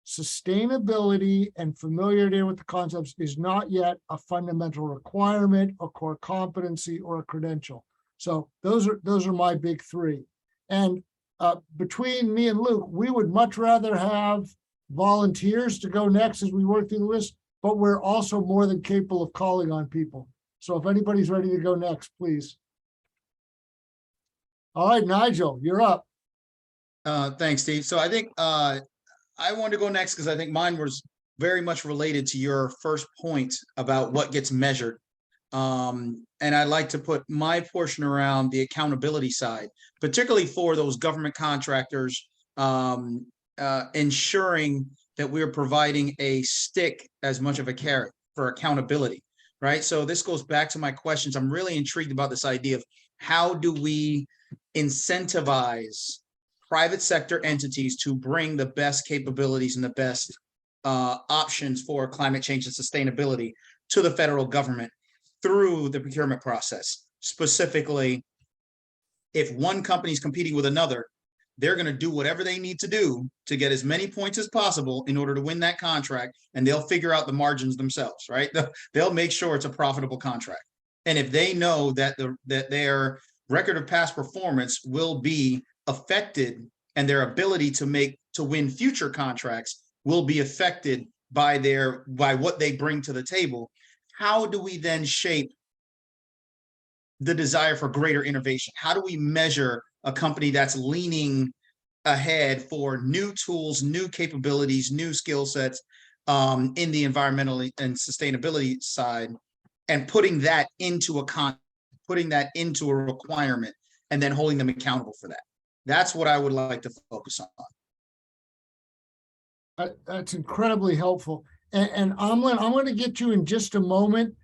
D: sustainability and familiarity with the concepts is not yet a fundamental requirement, a core competency, or a credential. So those are my big three. And between me and Luke, we would much rather have volunteers to go next as we work through the list, but we're also more than capable of calling on people. So if anybody's ready to go next, please. All right, Nigel, you're up.
E: Thanks, Steve. So I think I wanted to go next because I think mine was very much related to your first point about what gets measured. And I'd like to put my portion around the accountability side, particularly for those government contractors, ensuring that we're providing a stick as much of a carrot for accountability, right? So this goes back to my questions. I'm really intrigued about this idea of how do we incentivize private sector entities to bring the best capabilities and the best options for climate change and sustainability to the federal government through the procurement process. Specifically, if one company is competing with another, they're going to do whatever they need to do to get as many points as possible in order to win that contract, and they'll figure out the margins themselves, right? They'll make sure it's a profitable contract. And if they know that their record of past performance will be affected and their ability to win future contracts will be affected by what they bring to the table, how do we then shape the desire for greater innovation? How do we measure a company that's leaning ahead for new tools, new capabilities, new skill sets in the environmental and sustainability side, and putting that into a requirement and then holding them accountable for that? That's what I would like to focus on.
D: That's incredibly helpful. And Amlin, I'm going to get you in just a moment.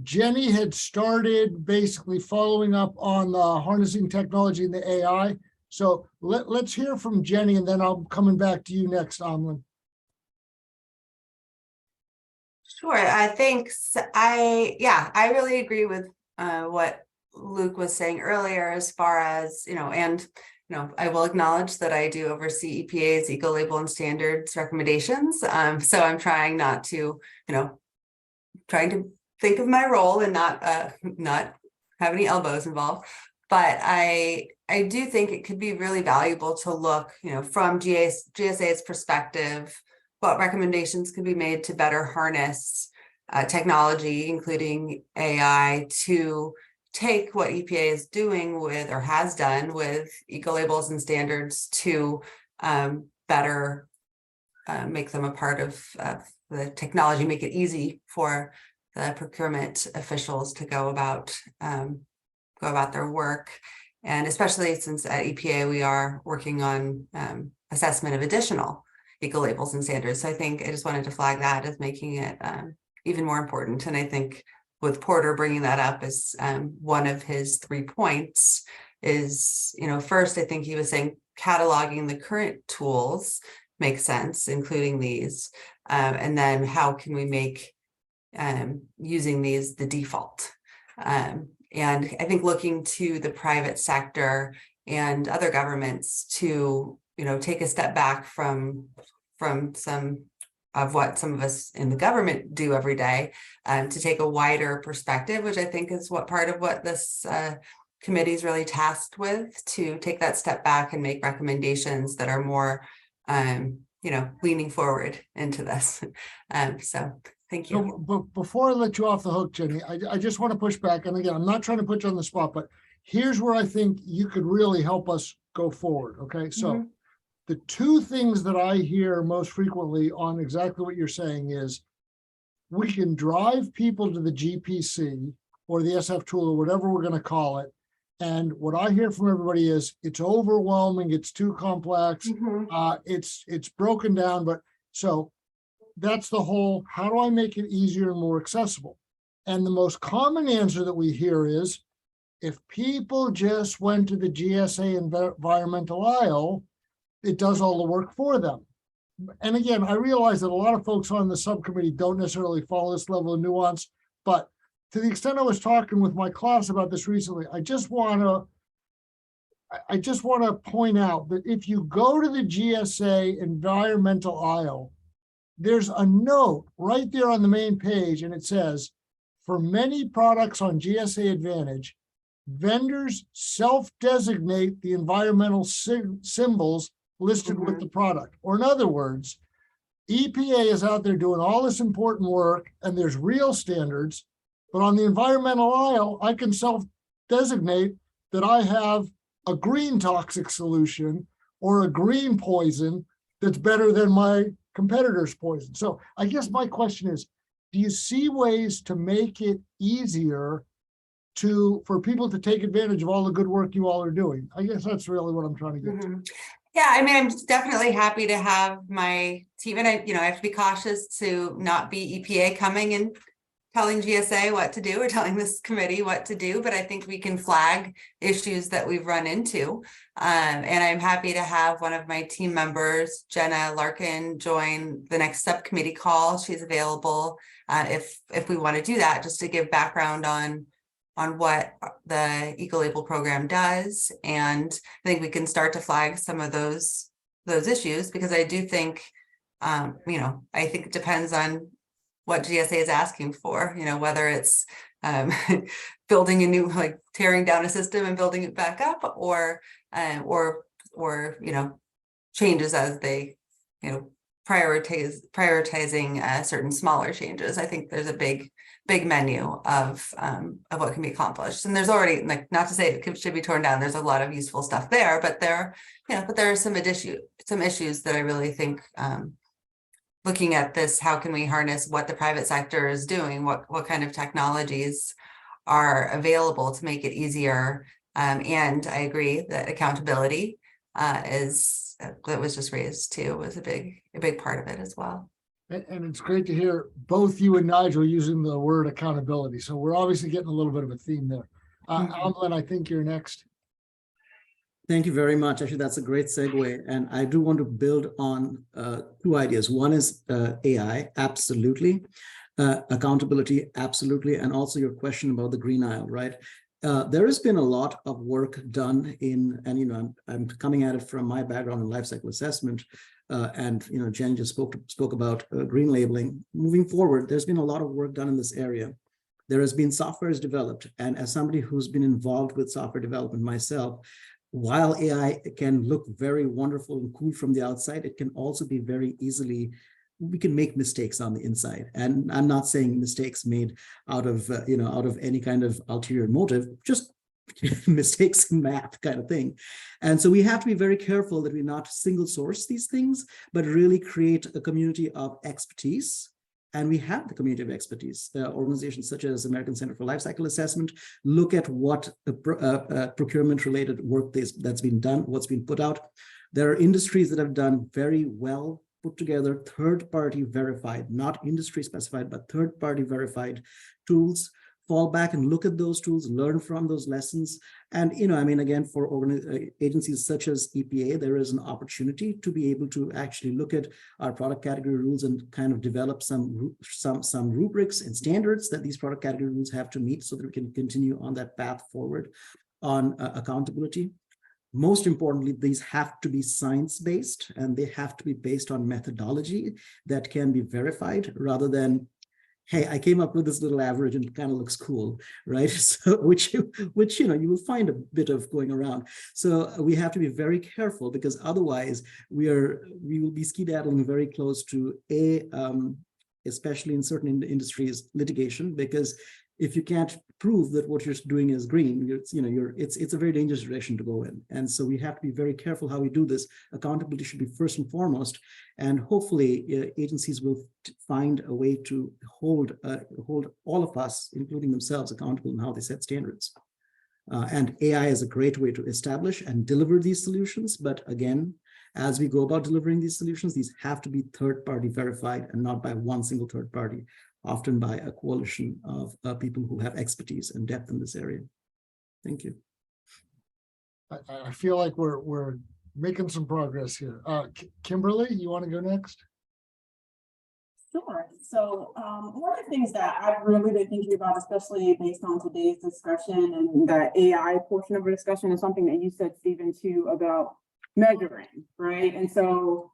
D: Jenny had started basically following up on the harnessing technology and the AI. So let's hear from Jenny, and then I'm coming back to you next, Amlin.
H: Sure. Thanks. I really agree with what Luke was saying earlier, as far as, I will acknowledge that I do oversee EPA's eco label and standards recommendations. So I'm trying not to, trying to think of my role and not have any elbows involved. But I do think it could be really valuable to look, from GSA's perspective, what recommendations could be made to better harness technology, including AI, to take what EPA is doing with, or has done with, eco labels and standards to better make them a part of the technology, make it easy for the procurement officials to go about their work. And especially since at EPA we are working on assessment of additional eco-labels and standards. So I think I just wanted to flag that as making it even more important. And I think with Porter bringing that up as one of his 3 points is, first, I think he was saying cataloging the current tools makes sense, including these. And then how can we make using these the default? And I think looking to the private sector and other governments to, take a step back from some of what some of us in the government do every day, to take a wider perspective, which I think is part of what this committee is really tasked with, to take that step back and make recommendations that are more, leaning forward into this. So thank you.
D: So, but before I let you off the hook, Jenny, I just want to push back. And again, I'm not trying to put you on the spot, but here's where I think you could really help us go forward. Okay. So the 2 things that I hear most frequently on exactly what you're saying is we can drive people to the GPC or the SF tool or whatever we're going to call it. And what I hear from everybody is it's overwhelming, it's too complex, it's broken down. But so that's the whole, how do I make it easier and more accessible? And the most common answer that we hear is, if people just went to the GSA environmental aisle, it does all the work for them. And again, I realize that a lot of folks on the subcommittee don't necessarily follow this level of nuance, but to the extent I was talking with my class about this recently, I just want to point out that if you go to the GSA environmental aisle, there's a note right there on the main page, and it says, for many products on GSA Advantage, vendors self-designate the environmental symbols listed with the product. Or in other words, EPA is out there doing all this important work, and there's real standards, but on the environmental aisle, I can self-designate that I have a green toxic solution or a green poison that's better than my competitor's poison. So I guess my question is, do you see ways to make it easier for people to take advantage of all the good work you all are doing? I guess that's really what I'm trying to get to.
H: Yeah, I mean, I'm definitely happy to have my team, and I have to be cautious to not be EPA coming and telling GSA what to do or telling this committee what to do, but I think we can flag issues that we've run into. And I'm happy to have one of my team members, Jenna Larkin, join the next subcommittee call. She's available if we want to do that, just to give background on what the Ecolabel program does. And I think we can start to flag some of those issues, because I do think, I think it depends on what GSA is asking for, whether it's building a new, like tearing down a system and building it back up, or changes as they, prioritizing certain smaller changes. I think there's a big menu of what can be accomplished, and there's already, like, not to say it should be torn down. There's a lot of useful stuff there, but there are some issues that I really think. Looking at this, how can we harness what the private sector is doing? What kind of technologies are available to make it easier? And I agree that accountability that was just raised too, was a big part of it as well.
D: And it's great to hear both you and Nigel using the word accountability. So we're obviously getting a little bit of a theme there. Amlin, I think you're next.
C: Thank you very much. Actually, that's a great segue. And I do want to build on 2 ideas. One is AI, absolutely. Accountability, absolutely. And also your question about the green aisle, right? There has been a lot of work done I'm coming at it from my background in life cycle assessment. Jen just spoke about green labeling. Moving forward, there's been a lot of work done in this area. There has been software developed. And as somebody who's been involved with software development myself, while AI can look very wonderful and cool from the outside, it can also be we can make mistakes on the inside. And I'm not saying mistakes made out of any kind of ulterior motive, just mistakes in math kind of thing. And so we have to be very careful that we not single source these things, but really create a community of expertise. And we have the community of expertise. Organizations such as American Center for Lifecycle Assessment look at what procurement-related work that's been done, what's been put out. There are industries that have done very well put together third-party verified, not industry specified, but third-party verified tools, fall back and look at those tools, learn from those lessons. And, I mean, again, for agencies such as EPA, there is an opportunity to be able to actually look at our product category rules and kind of develop some rubrics and standards that these product category rules have to meet so that we can continue on that path forward on accountability. Most importantly, these have to be science-based, and they have to be based on methodology that can be verified rather than, hey, I came up with this little average and it kind of looks cool, right? So which you will find a bit of going around. So we have to be very careful, because otherwise we will be skedaddling very close to especially in certain industries, litigation, because if you can't prove that what you're doing is green, it's a very dangerous direction to go in. And so we have to be very careful how we do this. Accountability should be first and foremost, and hopefully agencies will find a way to hold all of us, including themselves, accountable in how they set standards. And AI is a great way to establish and deliver these solutions. But again, as we go about delivering these solutions, these have to be third-party verified and not by one single third party, often by a coalition of people who have expertise and depth in this area. Thank you.
D: I feel like we're making some progress here. Kimberly, you want to go next?
B: Sure. So one of the things that I've really been thinking about, especially based on today's discussion and the AI portion of the discussion, is something that you said, Stephen, too, about measuring, right? And so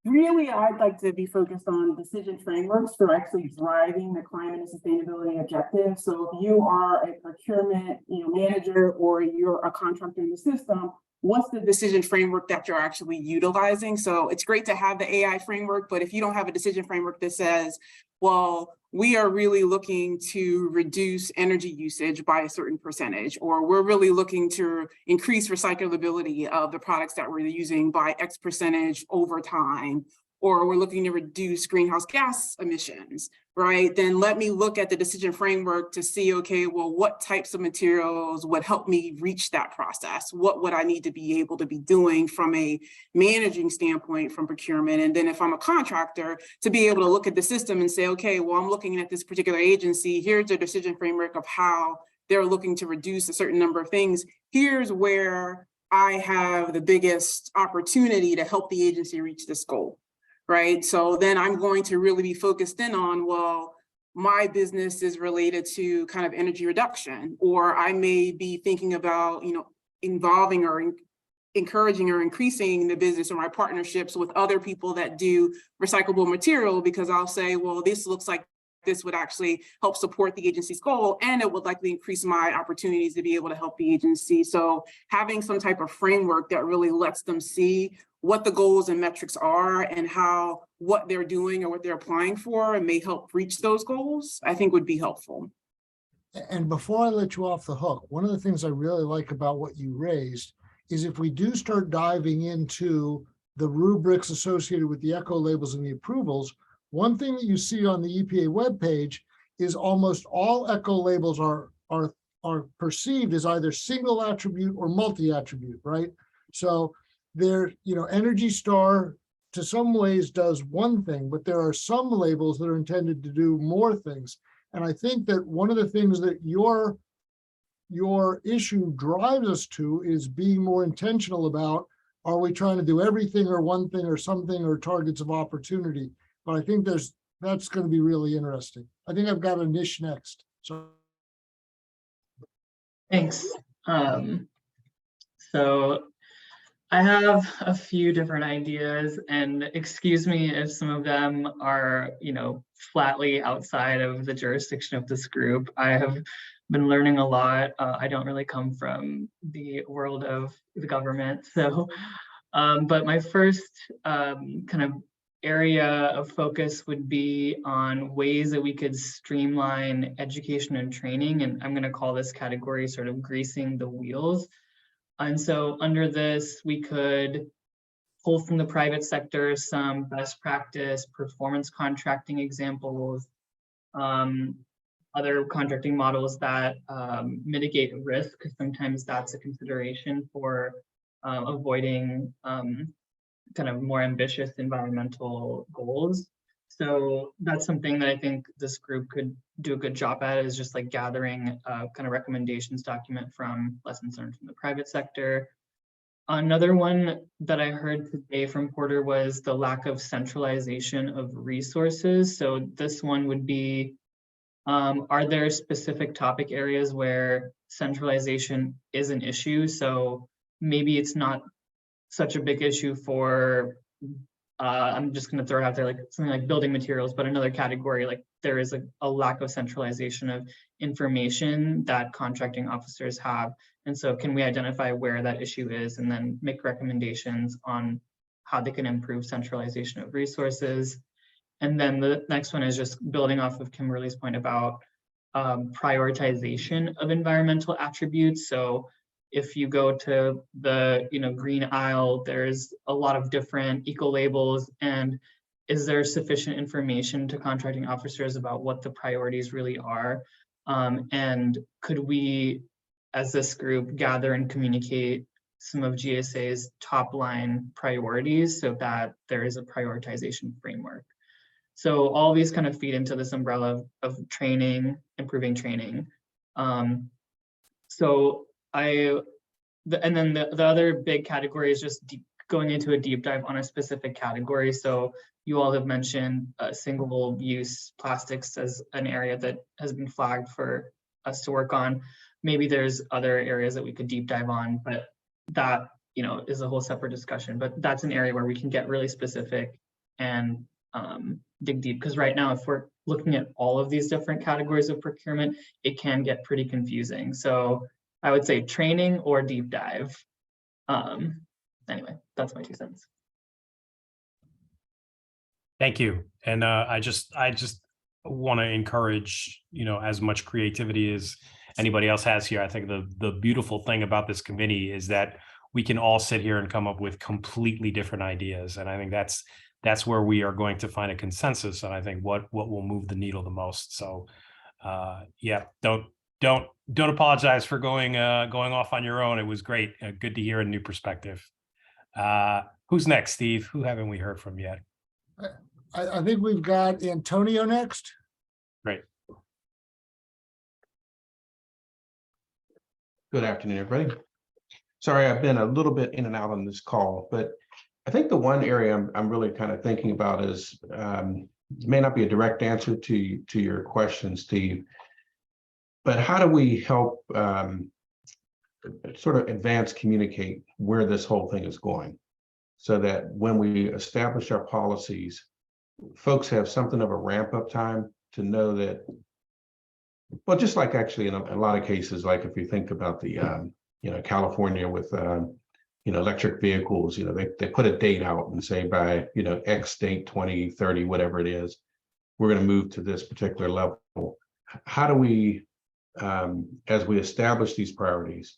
B: really, I'd like to be focused on decision frameworks for actually driving the climate and sustainability objectives. So if you are a procurement manager, or you're a contractor in the system, what's the decision framework that you're actually utilizing? So it's great to have the AI framework, but if you don't have a decision framework that says, well, we are really looking to reduce energy usage by a certain percentage, or we're really looking to increase recyclability of the products that we're using by X percentage over time, or we're looking to reduce greenhouse gas emissions, right? Then let me look at the decision framework to see, okay, well, what types of materials would help me reach that process? What would I need to be able to be doing from a managing standpoint from procurement? And then if I'm a contractor, to be able to look at the system and say, okay, well, I'm looking at this particular agency, here's the decision framework of how they're looking to reduce a certain number of things. Here's where I have the biggest opportunity to help the agency reach this goal. Right. So then I'm going to really be focused in on, well, my business is related to kind of energy reduction, or I may be thinking about, involving or encouraging or increasing the business or my partnerships with other people that do recyclable material, because I'll say, well, this looks like this would actually help support the agency's goal, and it would likely increase my opportunities to be able to help the agency. So having some type of framework that really lets them see what the goals and metrics are and how what they're doing or what they're applying for may help reach those goals, I think would be helpful.
D: And before I let you off the hook, one of the things I really like about what you raised is if we do start diving into the rubrics associated with the eco labels and the approvals, one thing that you see on the EPA webpage is almost all eco labels are perceived as either single attribute or multi-attribute, right? So there, Energy Star to some ways does one thing, but there are some labels that are intended to do more things. And I think that one of the things that your issue drives us to is being more intentional about, are we trying to do everything or one thing or something, or targets of opportunity? But I think that's going to be really interesting. I think I've got a niche next. So
I: thanks. So I have a few different ideas, and excuse me if some of them are, flatly outside of the jurisdiction of this group. I have been learning a lot. I don't really come from the world of the government. So, but my first kind of area of focus would be on ways that we could streamline education and training. And I'm going to call this category sort of greasing the wheels. And so under this, we could pull from the private sector some best practice performance contracting examples, other contracting models that mitigate risk, because sometimes that's a consideration for avoiding kind of more ambitious environmental goals. So that's something that I think this group could do a good job at, is just like gathering a kind of recommendations document from lessons learned from the private sector. Another one that I heard today from Porter was the lack of centralization of resources. So this one would be, are there specific topic areas where centralization is an issue? So maybe it's not such a big issue for, I'm just going to throw it out there, like something like building materials, but another category, like there is a lack of centralization of information that contracting officers have. And so can we identify where that issue is and then make recommendations on how they can improve centralization of resources? And then the next one is just building off of Kimberly's point about prioritization of environmental attributes. So if you go to the green aisle, there's a lot of different eco labels, and is there sufficient information to contracting officers about what the priorities really are? And could we, as this group, gather and communicate some of GSA's top line priorities so that there is a prioritization framework? So all these kind of feed into this umbrella of training, improving training. And then the other big category is just going into a deep dive on a specific category. So you all have mentioned single-use plastics as an area that has been flagged for us to work on. Maybe there's other areas that we could deep dive on, but that is a whole separate discussion. But that's an area where we can get really specific and dig deep, because right now, if we're looking at all of these different categories of procurement, it can get pretty confusing. So I would say training or deep dive. Anyway, that's my 2 cents.
G: Thank you. And I just want to encourage, as much creativity as anybody else has here. I think the beautiful thing about this committee is that we can all sit here and come up with completely different ideas. And I think that's where we are going to find a consensus. And I think what will move the needle the most. So yeah, don't apologize for going off on your own. It was great. Good to hear a new perspective. Who's next, Steve? Who haven't we heard from yet?
D: I think we've got Antonio next.
G: Great.
J: Good afternoon, everybody. Sorry, I've been a little bit in and out on this call, but I think the one area I'm really kind of thinking about is, may not be a direct answer to your question, Steve, but how do we help sort of advance communicate where this whole thing is going, so that when we establish our policies, folks have something of a ramp up time to know that, well, just like actually in a lot of cases, like if you think about the, California with, electric vehicles, they put a date out and say by, X date 2030, whatever it is, we're going to move to this particular level. How do we, as we establish these priorities,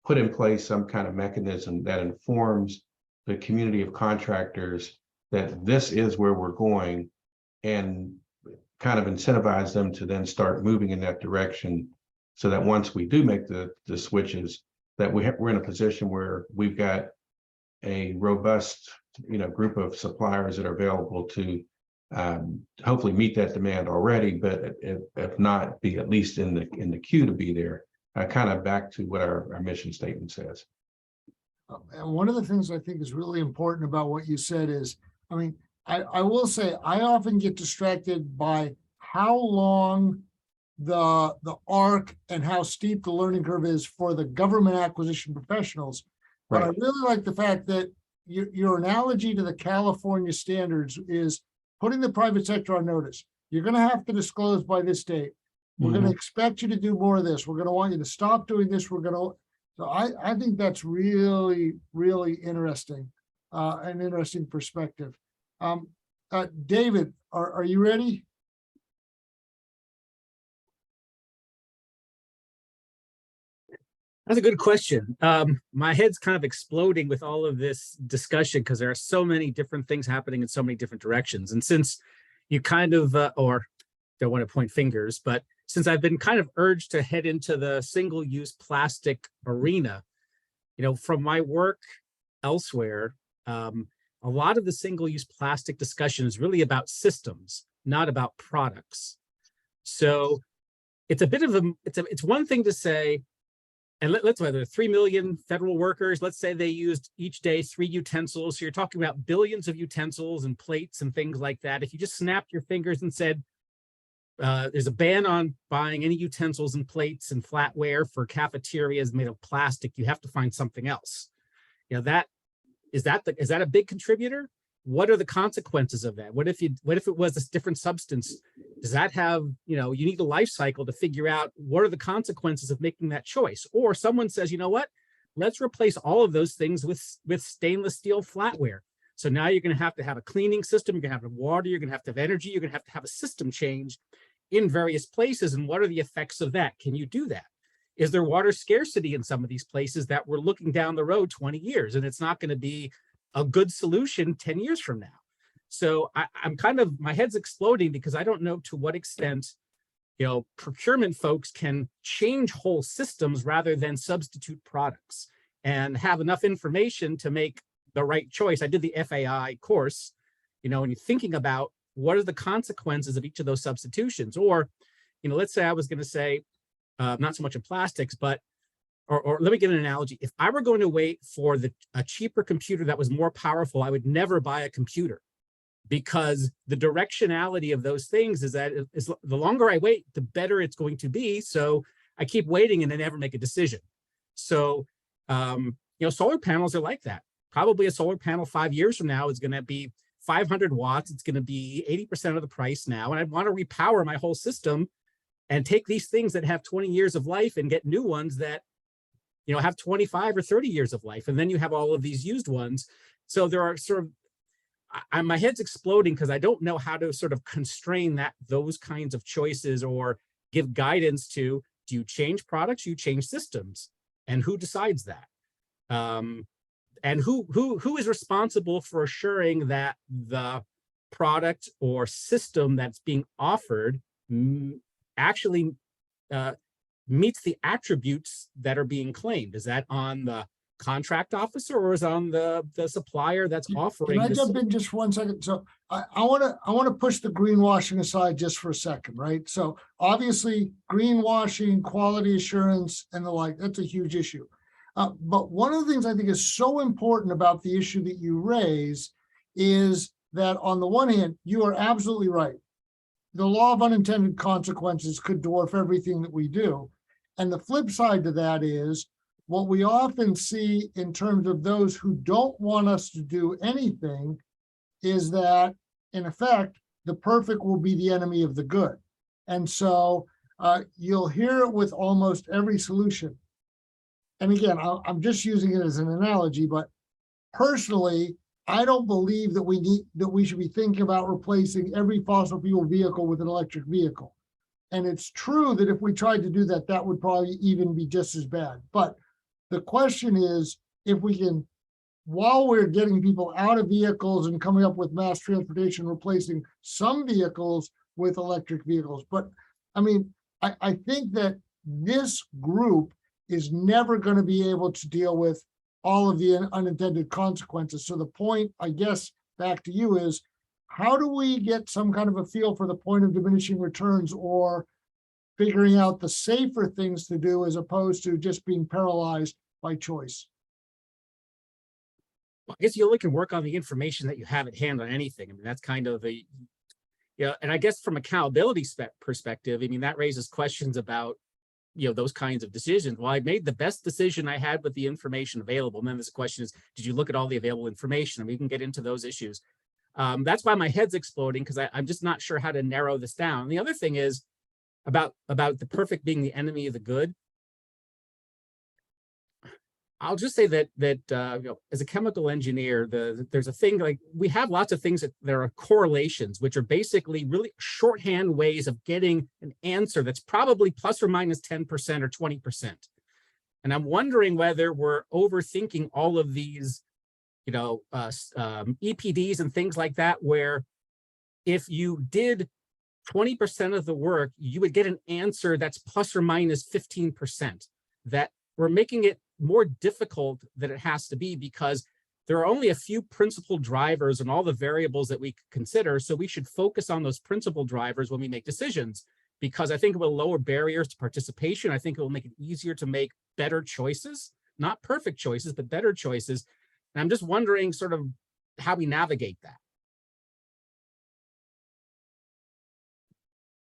J: put in place some kind of mechanism that informs the community of contractors that this is where we're going, and kind of incentivize them to then start moving in that direction, so that once we do make the switches, that we're in a position where we've got a robust group of suppliers that are available to hopefully meet that demand already, but if not, be at least in the queue to be there, kind of back to what our mission statement says.
D: And one of the things I think is really important about what you said is, I will say, I often get distracted by how long the arc and how steep the learning curve is for the government acquisition professionals. But I really like the fact that your analogy to the California standards is putting the private sector on notice. You're going to have to disclose by this date. We're going to expect you to do more of this. We're going to want you to stop doing this. So I think that's really, really interesting, an interesting perspective. David, are you ready?
K: That's a good question. My head's kind of exploding with all of this discussion because there are so many different things happening in so many different directions. And since you kind of, or don't want to point fingers, but since I've been kind of urged to head into the single-use plastic arena, from my work elsewhere, a lot of the single-use plastic discussion is really about systems, not about products. So it's a bit of a, it's one thing to say, and let's say there are 3 million federal workers, let's say they used each day 3 utensils. So you're talking about billions of utensils and plates and things like that. If you just snapped your fingers and said, there's a ban on buying any utensils and plates and flatware for cafeterias made of plastic, you have to find something else. You know, is that a big contributor? What are the consequences of that? What if it was a different substance? Does that have, you know, you need a life cycle to figure out what are the consequences of making that choice? Or someone says, you know what, let's replace all of those things with stainless steel flatware. So now you're going to have a cleaning system, you're going to have water, you're going to have energy, you're going to have a system change in various places. And what are the effects of that? Can you do that? Is there water scarcity in some of these places that we're looking down the road 20 years and it's not going to be a good solution 10 years from now? So I'm kind of, my head's exploding because I don't know to what extent, you know, procurement folks can change whole systems rather than substitute products and have enough information to make the right choice. I did the FAI course, you know, and you're thinking about what are the consequences of each of those substitutions? Or, you know, let's say I was going to say, not so much in plastics, but or let me give an analogy. If I were going to wait for a cheaper computer that was more powerful, I would never buy a computer, because the directionality of those things is that the longer I wait, the better it's going to be. So I keep waiting and I never make a decision. So, you know, solar panels are like that. Probably a solar panel 5 years from now is going to be 500 watts. It's going to be 80% of the price now. And I want to repower my whole system and take these things that have 20 years of life and get new ones that, you know, have 25 or 30 years of life. And then you have all of these used ones. So there are sort of, my head's exploding because I don't know how to sort of constrain those kinds of choices or give guidance to, do you change products, you change systems, and who decides that? And who is responsible for assuring that the product or system that's being offered actually meets the attributes that are being claimed? Is that on the contract officer or is it on the supplier that's offering?
D: Can I jump in just 1 second? So I want to push the greenwashing aside just for a second, right? So obviously greenwashing, quality assurance, and the like, that's a huge issue. But one of the things I think is so important about the issue that you raise is that on the one hand, you are absolutely right. The law of unintended consequences could dwarf everything that we do. And the flip side to that is what we often see in terms of those who don't want us to do anything is that, in effect, the perfect will be the enemy of the good. And so you'll hear it with almost every solution. And again, I'm just using it as an analogy, but personally, I don't believe that we should be thinking about replacing every fossil fuel vehicle with an electric vehicle. And it's true that if we tried to do that, that would probably even be just as bad. But the question is, if we can, while we're getting people out of vehicles and coming up with mass transportation, replacing some vehicles with electric vehicles. But I mean, I think that this group is never going to be able to deal with all of the unintended consequences. So the point, I guess, back to you is, how do we get some kind of a feel for the point of diminishing returns, or figuring out the safer things to do as opposed to just being paralyzed by choice?
K: Well, I guess you only can work on the information that you have at hand on anything. I mean, that's kind of a, yeah. And I guess from accountability perspective, I mean, that raises questions about, you know, those kinds of decisions. Well, I made the best decision I had with the information available. And then this question is, did you look at all the available information? And we can get into those issues. That's why my head's exploding, because I'm just not sure how to narrow this down. And the other thing is about the perfect being the enemy of the good. I'll just say that you know, as a chemical engineer, there's a thing, like, we have lots of things that there are correlations, which are basically really shorthand ways of getting an answer that's probably plus or minus 10% or 20%. And I'm wondering whether we're overthinking all of these, you know, EPDs and things like that, where if you did 20% of the work, you would get an answer that's plus or minus 15%. That we're making it more difficult than it has to be, because there are only a few principal drivers and all the variables that we could consider. So we should focus on those principal drivers when we make decisions, because I think it will lower barriers to participation. I think it will make it easier to make better choices, not perfect choices, but better choices. And I'm just wondering sort of how we navigate that.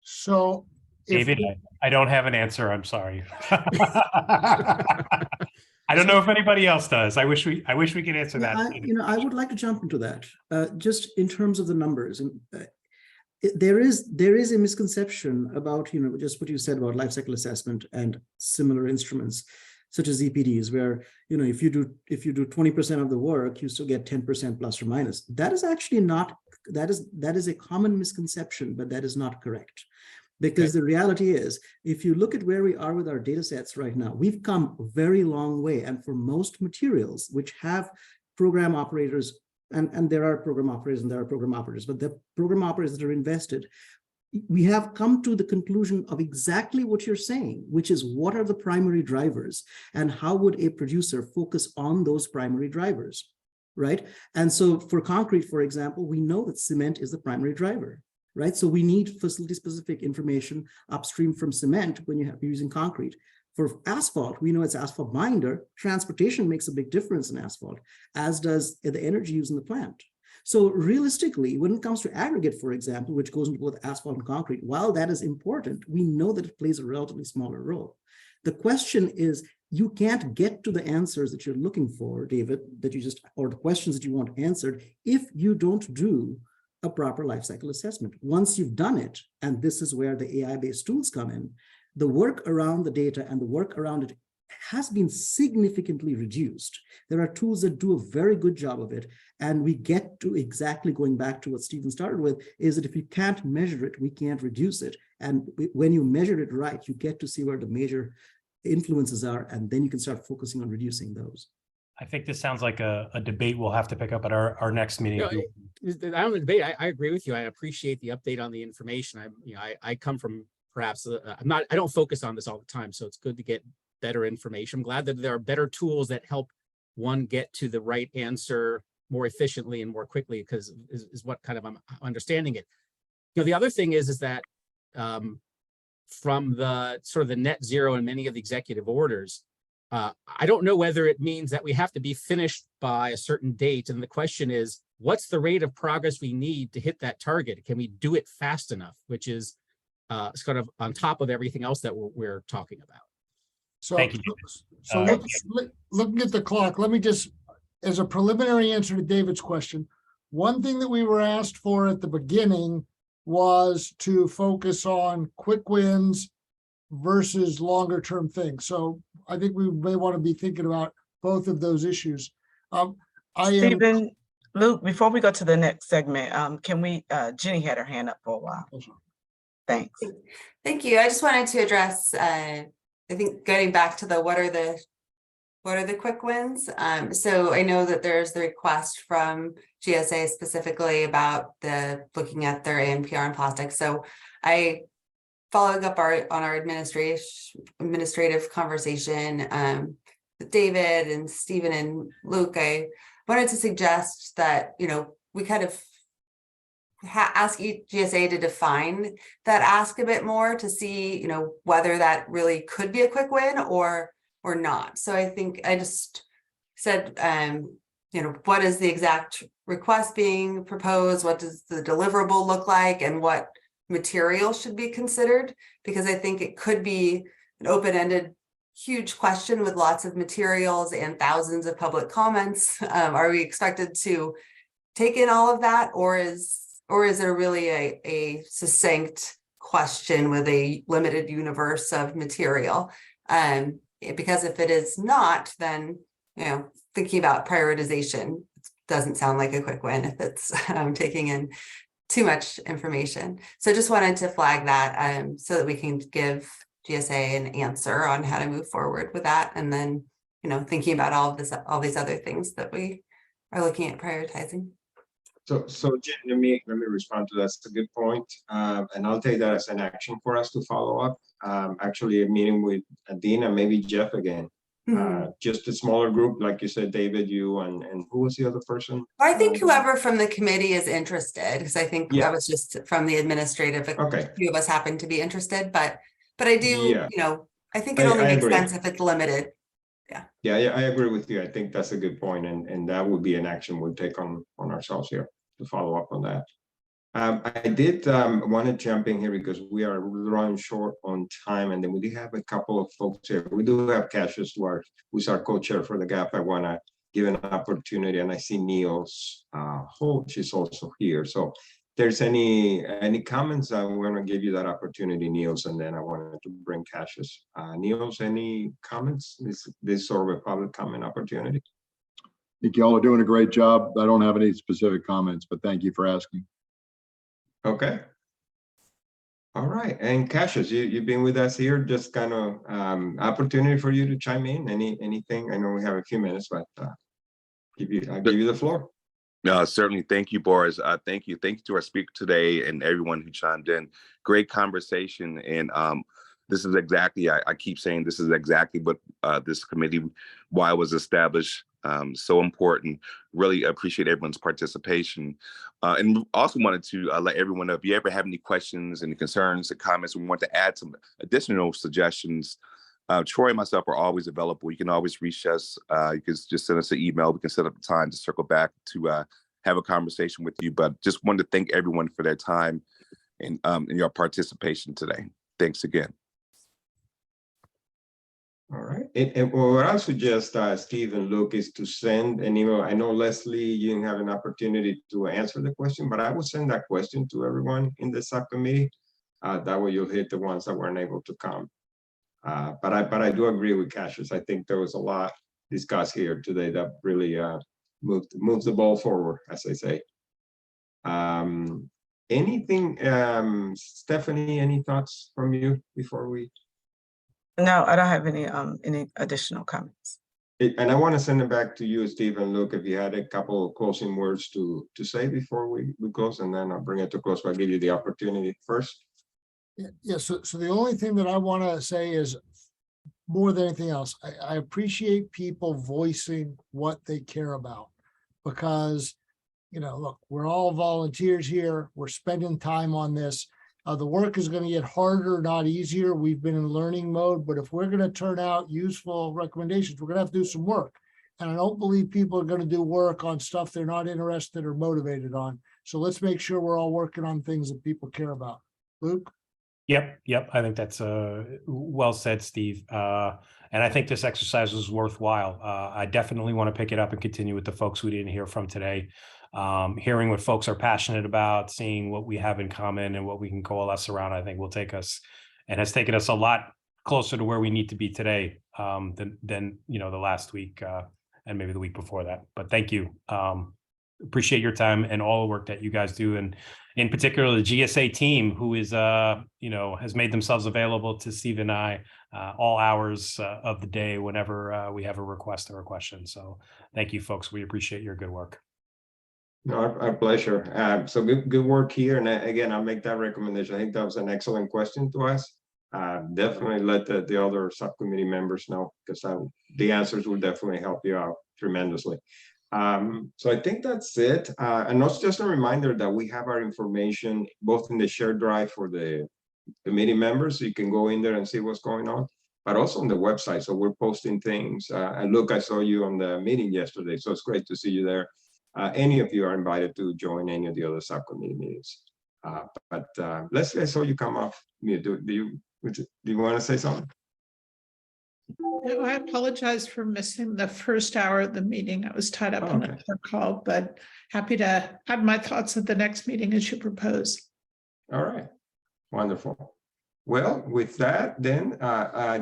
D: So if
G: David, I don't have an answer. I'm sorry. I don't know if anybody else does. I wish we could answer that.
C: I would like to jump into that. Just in terms of the numbers, and there is a misconception about just what you said about life cycle assessment and similar instruments such as EPDs, where if you do 20% of the work, you still get 10% plus or minus. That is actually not, that is a common misconception, but that is not correct. Because the reality is, if you look at where we are with our data sets right now, we've come a very long way. And for most materials which have program operators, and there are program operators and there are program operators, but the program operators that are invested, we have come to the conclusion of exactly what you're saying, which is what are the primary drivers and how would a producer focus on those primary drivers, right? And so for concrete, for example, we know that cement is the primary driver. Right, so we need facility-specific information upstream from cement when you're using concrete. For asphalt, we know it's asphalt binder. Transportation makes a big difference in asphalt, as does the energy used in the plant. So realistically, when it comes to aggregate, for example, which goes into both asphalt and concrete, while that is important, we know that it plays a relatively smaller role. The question is, you can't get to the answers that you're looking for, David, or the questions that you want answered, if you don't do a proper life cycle assessment. Once you've done it, and this is where the AI-based tools come in, the work around the data and the work around it has been significantly reduced. There are tools that do a very good job of it. And we get to exactly going back to what Stephen started with, is that if you can't measure it, we can't reduce it. And when you measure it right, you get to see where the major influences are, and then you can start focusing on reducing those.
G: I think this sounds like a debate we'll have to pick up at our next meeting.
K: I don't debate. I agree with you. I appreciate the update on the information. I come from perhaps I don't focus on this all the time, so it's good to get better information. I'm glad that there are better tools that help one get to the right answer more efficiently and more quickly, because is what kind of I'm understanding it. The other thing is that from the sort of the net zero and many of the executive orders, I don't know whether it means that we have to be finished by a certain date. And the question is, what's the rate of progress we need to hit that target? Can we do it fast enough, which is sort of on top of everything else that we're talking about?
D: So,
G: Thank you.
D: Looking at the clock, let me just, as a preliminary answer to David's question, one thing that we were asked for at the beginning was to focus on quick wins versus longer term things. So I think we may want to be thinking about both of those issues.
L: Stephen, Luke, before we go to the next segment, can we, Jenny had her hand up for a while. Thanks.
H: Thank you. I just wanted to address, I think getting back to the what are the quick wins? So I know that there's the request from GSA specifically about looking at their ANPR and plastic. So following up on our administrative conversation with David and Stephen and Luke, I wanted to suggest that, we kind of ask GSA to define that ask a bit more to see, whether that really could be a quick win or not. So I think I just said, what is the exact request being proposed? What does the deliverable look like? And what material should be considered? Because I think it could be an open-ended, huge question with lots of materials and thousands of public comments. Are we expected to take in all of that, or is there really a succinct question with a limited universe of material? Because if it is not, then thinking about prioritization doesn't sound like a quick win if it's taking in too much information. So just wanted to flag that so that we can give GSA an answer on how to move forward with that, and then thinking about all these other things that we are looking at prioritizing.
A: So Jen, let me respond to that. That's a good point, and I'll take that as an action for us to follow up. Actually, a meeting with Dean and maybe Jeff again Just a smaller group, like you said, David, you and who was the other person?
H: I think whoever from the committee is interested, because I think
A: Yeah.
H: that was just from the administrative.
A: Okay.
H: A few of us happen to be interested, but I do,
A: Yeah.
H: you know, I think it only
A: I
H: makes
A: agree.
H: sense if it's limited.
A: Yeah, I agree with you. I think that's a good point, and that would be an action we'll take on ourselves here to follow up on that. I did want to jump in here because we are running short on time, and then we do have a couple of folks here. We do have Cassius, who's our co-chair for the GAP. I want to give an opportunity, and I see Niels Holt, she's also here. So if there's any comments, I want to give you that opportunity, Niels, and then I wanted to bring Cassius. Niels, any comments? This sort of a public comment opportunity?
M: I think y'all are doing a great job. I don't have any specific comments, but thank you for asking.
A: Okay. All right. And Cassius, you've been with us here, just kind of opportunity for you to chime in. Anything? I know we have a few minutes, but I'll give you the floor.
N: Certainly. Thank you, Boris. Thank you. Thank you to our speaker today and everyone who chimed in. Great conversation. And this is exactly, I keep saying this is exactly what this committee, why it was established. So important. Really appreciate everyone's participation. And also wanted to let everyone know, if you ever have any questions, any concerns, or comments, we want to add some additional suggestions. Troy and myself are always available. You can always reach us. You can just send us an email. We can set up the time to circle back to have a conversation with you. But just wanted to thank everyone for their time and your participation today. Thanks again.
A: All right. And what I'll suggest, Steve and Luke, is to send an email. I know, Leslie, you didn't have an opportunity to answer the question, but I will send that question to everyone in the subcommittee. That way you'll hit the ones that weren't able to come. But I do agree with Cassius. I think there was a lot discussed here today that really moved the ball forward, as I say. Anything, Stephanie, any thoughts from you before we?
L: No, I don't have any additional comments.
A: And I want to send it back to you, Steve and Luke, if you had a couple of closing words to say before we close, and then I'll bring it to close. I'll give you the opportunity first.
D: Yeah, so the only thing that I want to say is, more than anything else, I appreciate people voicing what they care about, because, you know, look, we're all volunteers here. We're spending time on this. The work is going to get harder, not easier. We've been in learning mode, but if we're going to turn out useful recommendations, we're going to have to do some work. And I don't believe people are going to do work on stuff they're not interested or motivated on. So let's make sure we're all working on things that people care about. Luke?
G: Yep. I think that's well said, Steve. And I think this exercise was worthwhile. I definitely want to pick it up and continue with the folks we didn't hear from today. Hearing what folks are passionate about, seeing what we have in common and what we can coalesce around, I think will take us, and has taken us a lot closer to where we need to be today than you know, the last week and maybe the week before that. But thank you. Appreciate your time and all the work that you guys do, and in particular the GSA team, who is you know, has made themselves available to Steve and I all hours of the day whenever we have a request or a question. So thank you, folks. We appreciate your good work.
A: No, our pleasure. So good work here. And again, I'll make that recommendation. I think that was an excellent question to us. Definitely let the other subcommittee members know, because the answers will definitely help you out tremendously. So I think that's it. And also just a reminder that we have our information both in the shared drive for the committee members, so you can go in there and see what's going on, but also on the website. So we're posting things. And look, I saw you on the meeting yesterday, so it's great to see you there. Any of you are invited to join any of the other subcommittee meetings. But Leslie, I saw you come off mute. Do you want to say something?
O: No, I apologize for missing the first hour of the meeting. I was tied up on another call, but happy to have my thoughts at the next meeting as you propose.
A: All right, wonderful. Well, with that, then,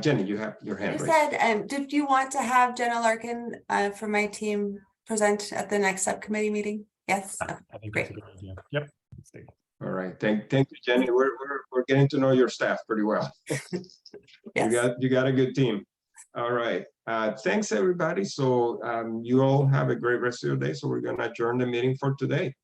A: Jenny, you have your hand
H: You
A: raised.
H: said, did you want to have Jenna Larkin from my team present at the next subcommittee meeting? Yes.
G: I think that's a good idea. Yep.
A: All right, thank you, Jenny. We're getting to know your staff pretty well.
H: Yes.
A: You got a good team. All right, thanks everybody. So you all have a great rest of your day. So we're gonna adjourn the meeting for today.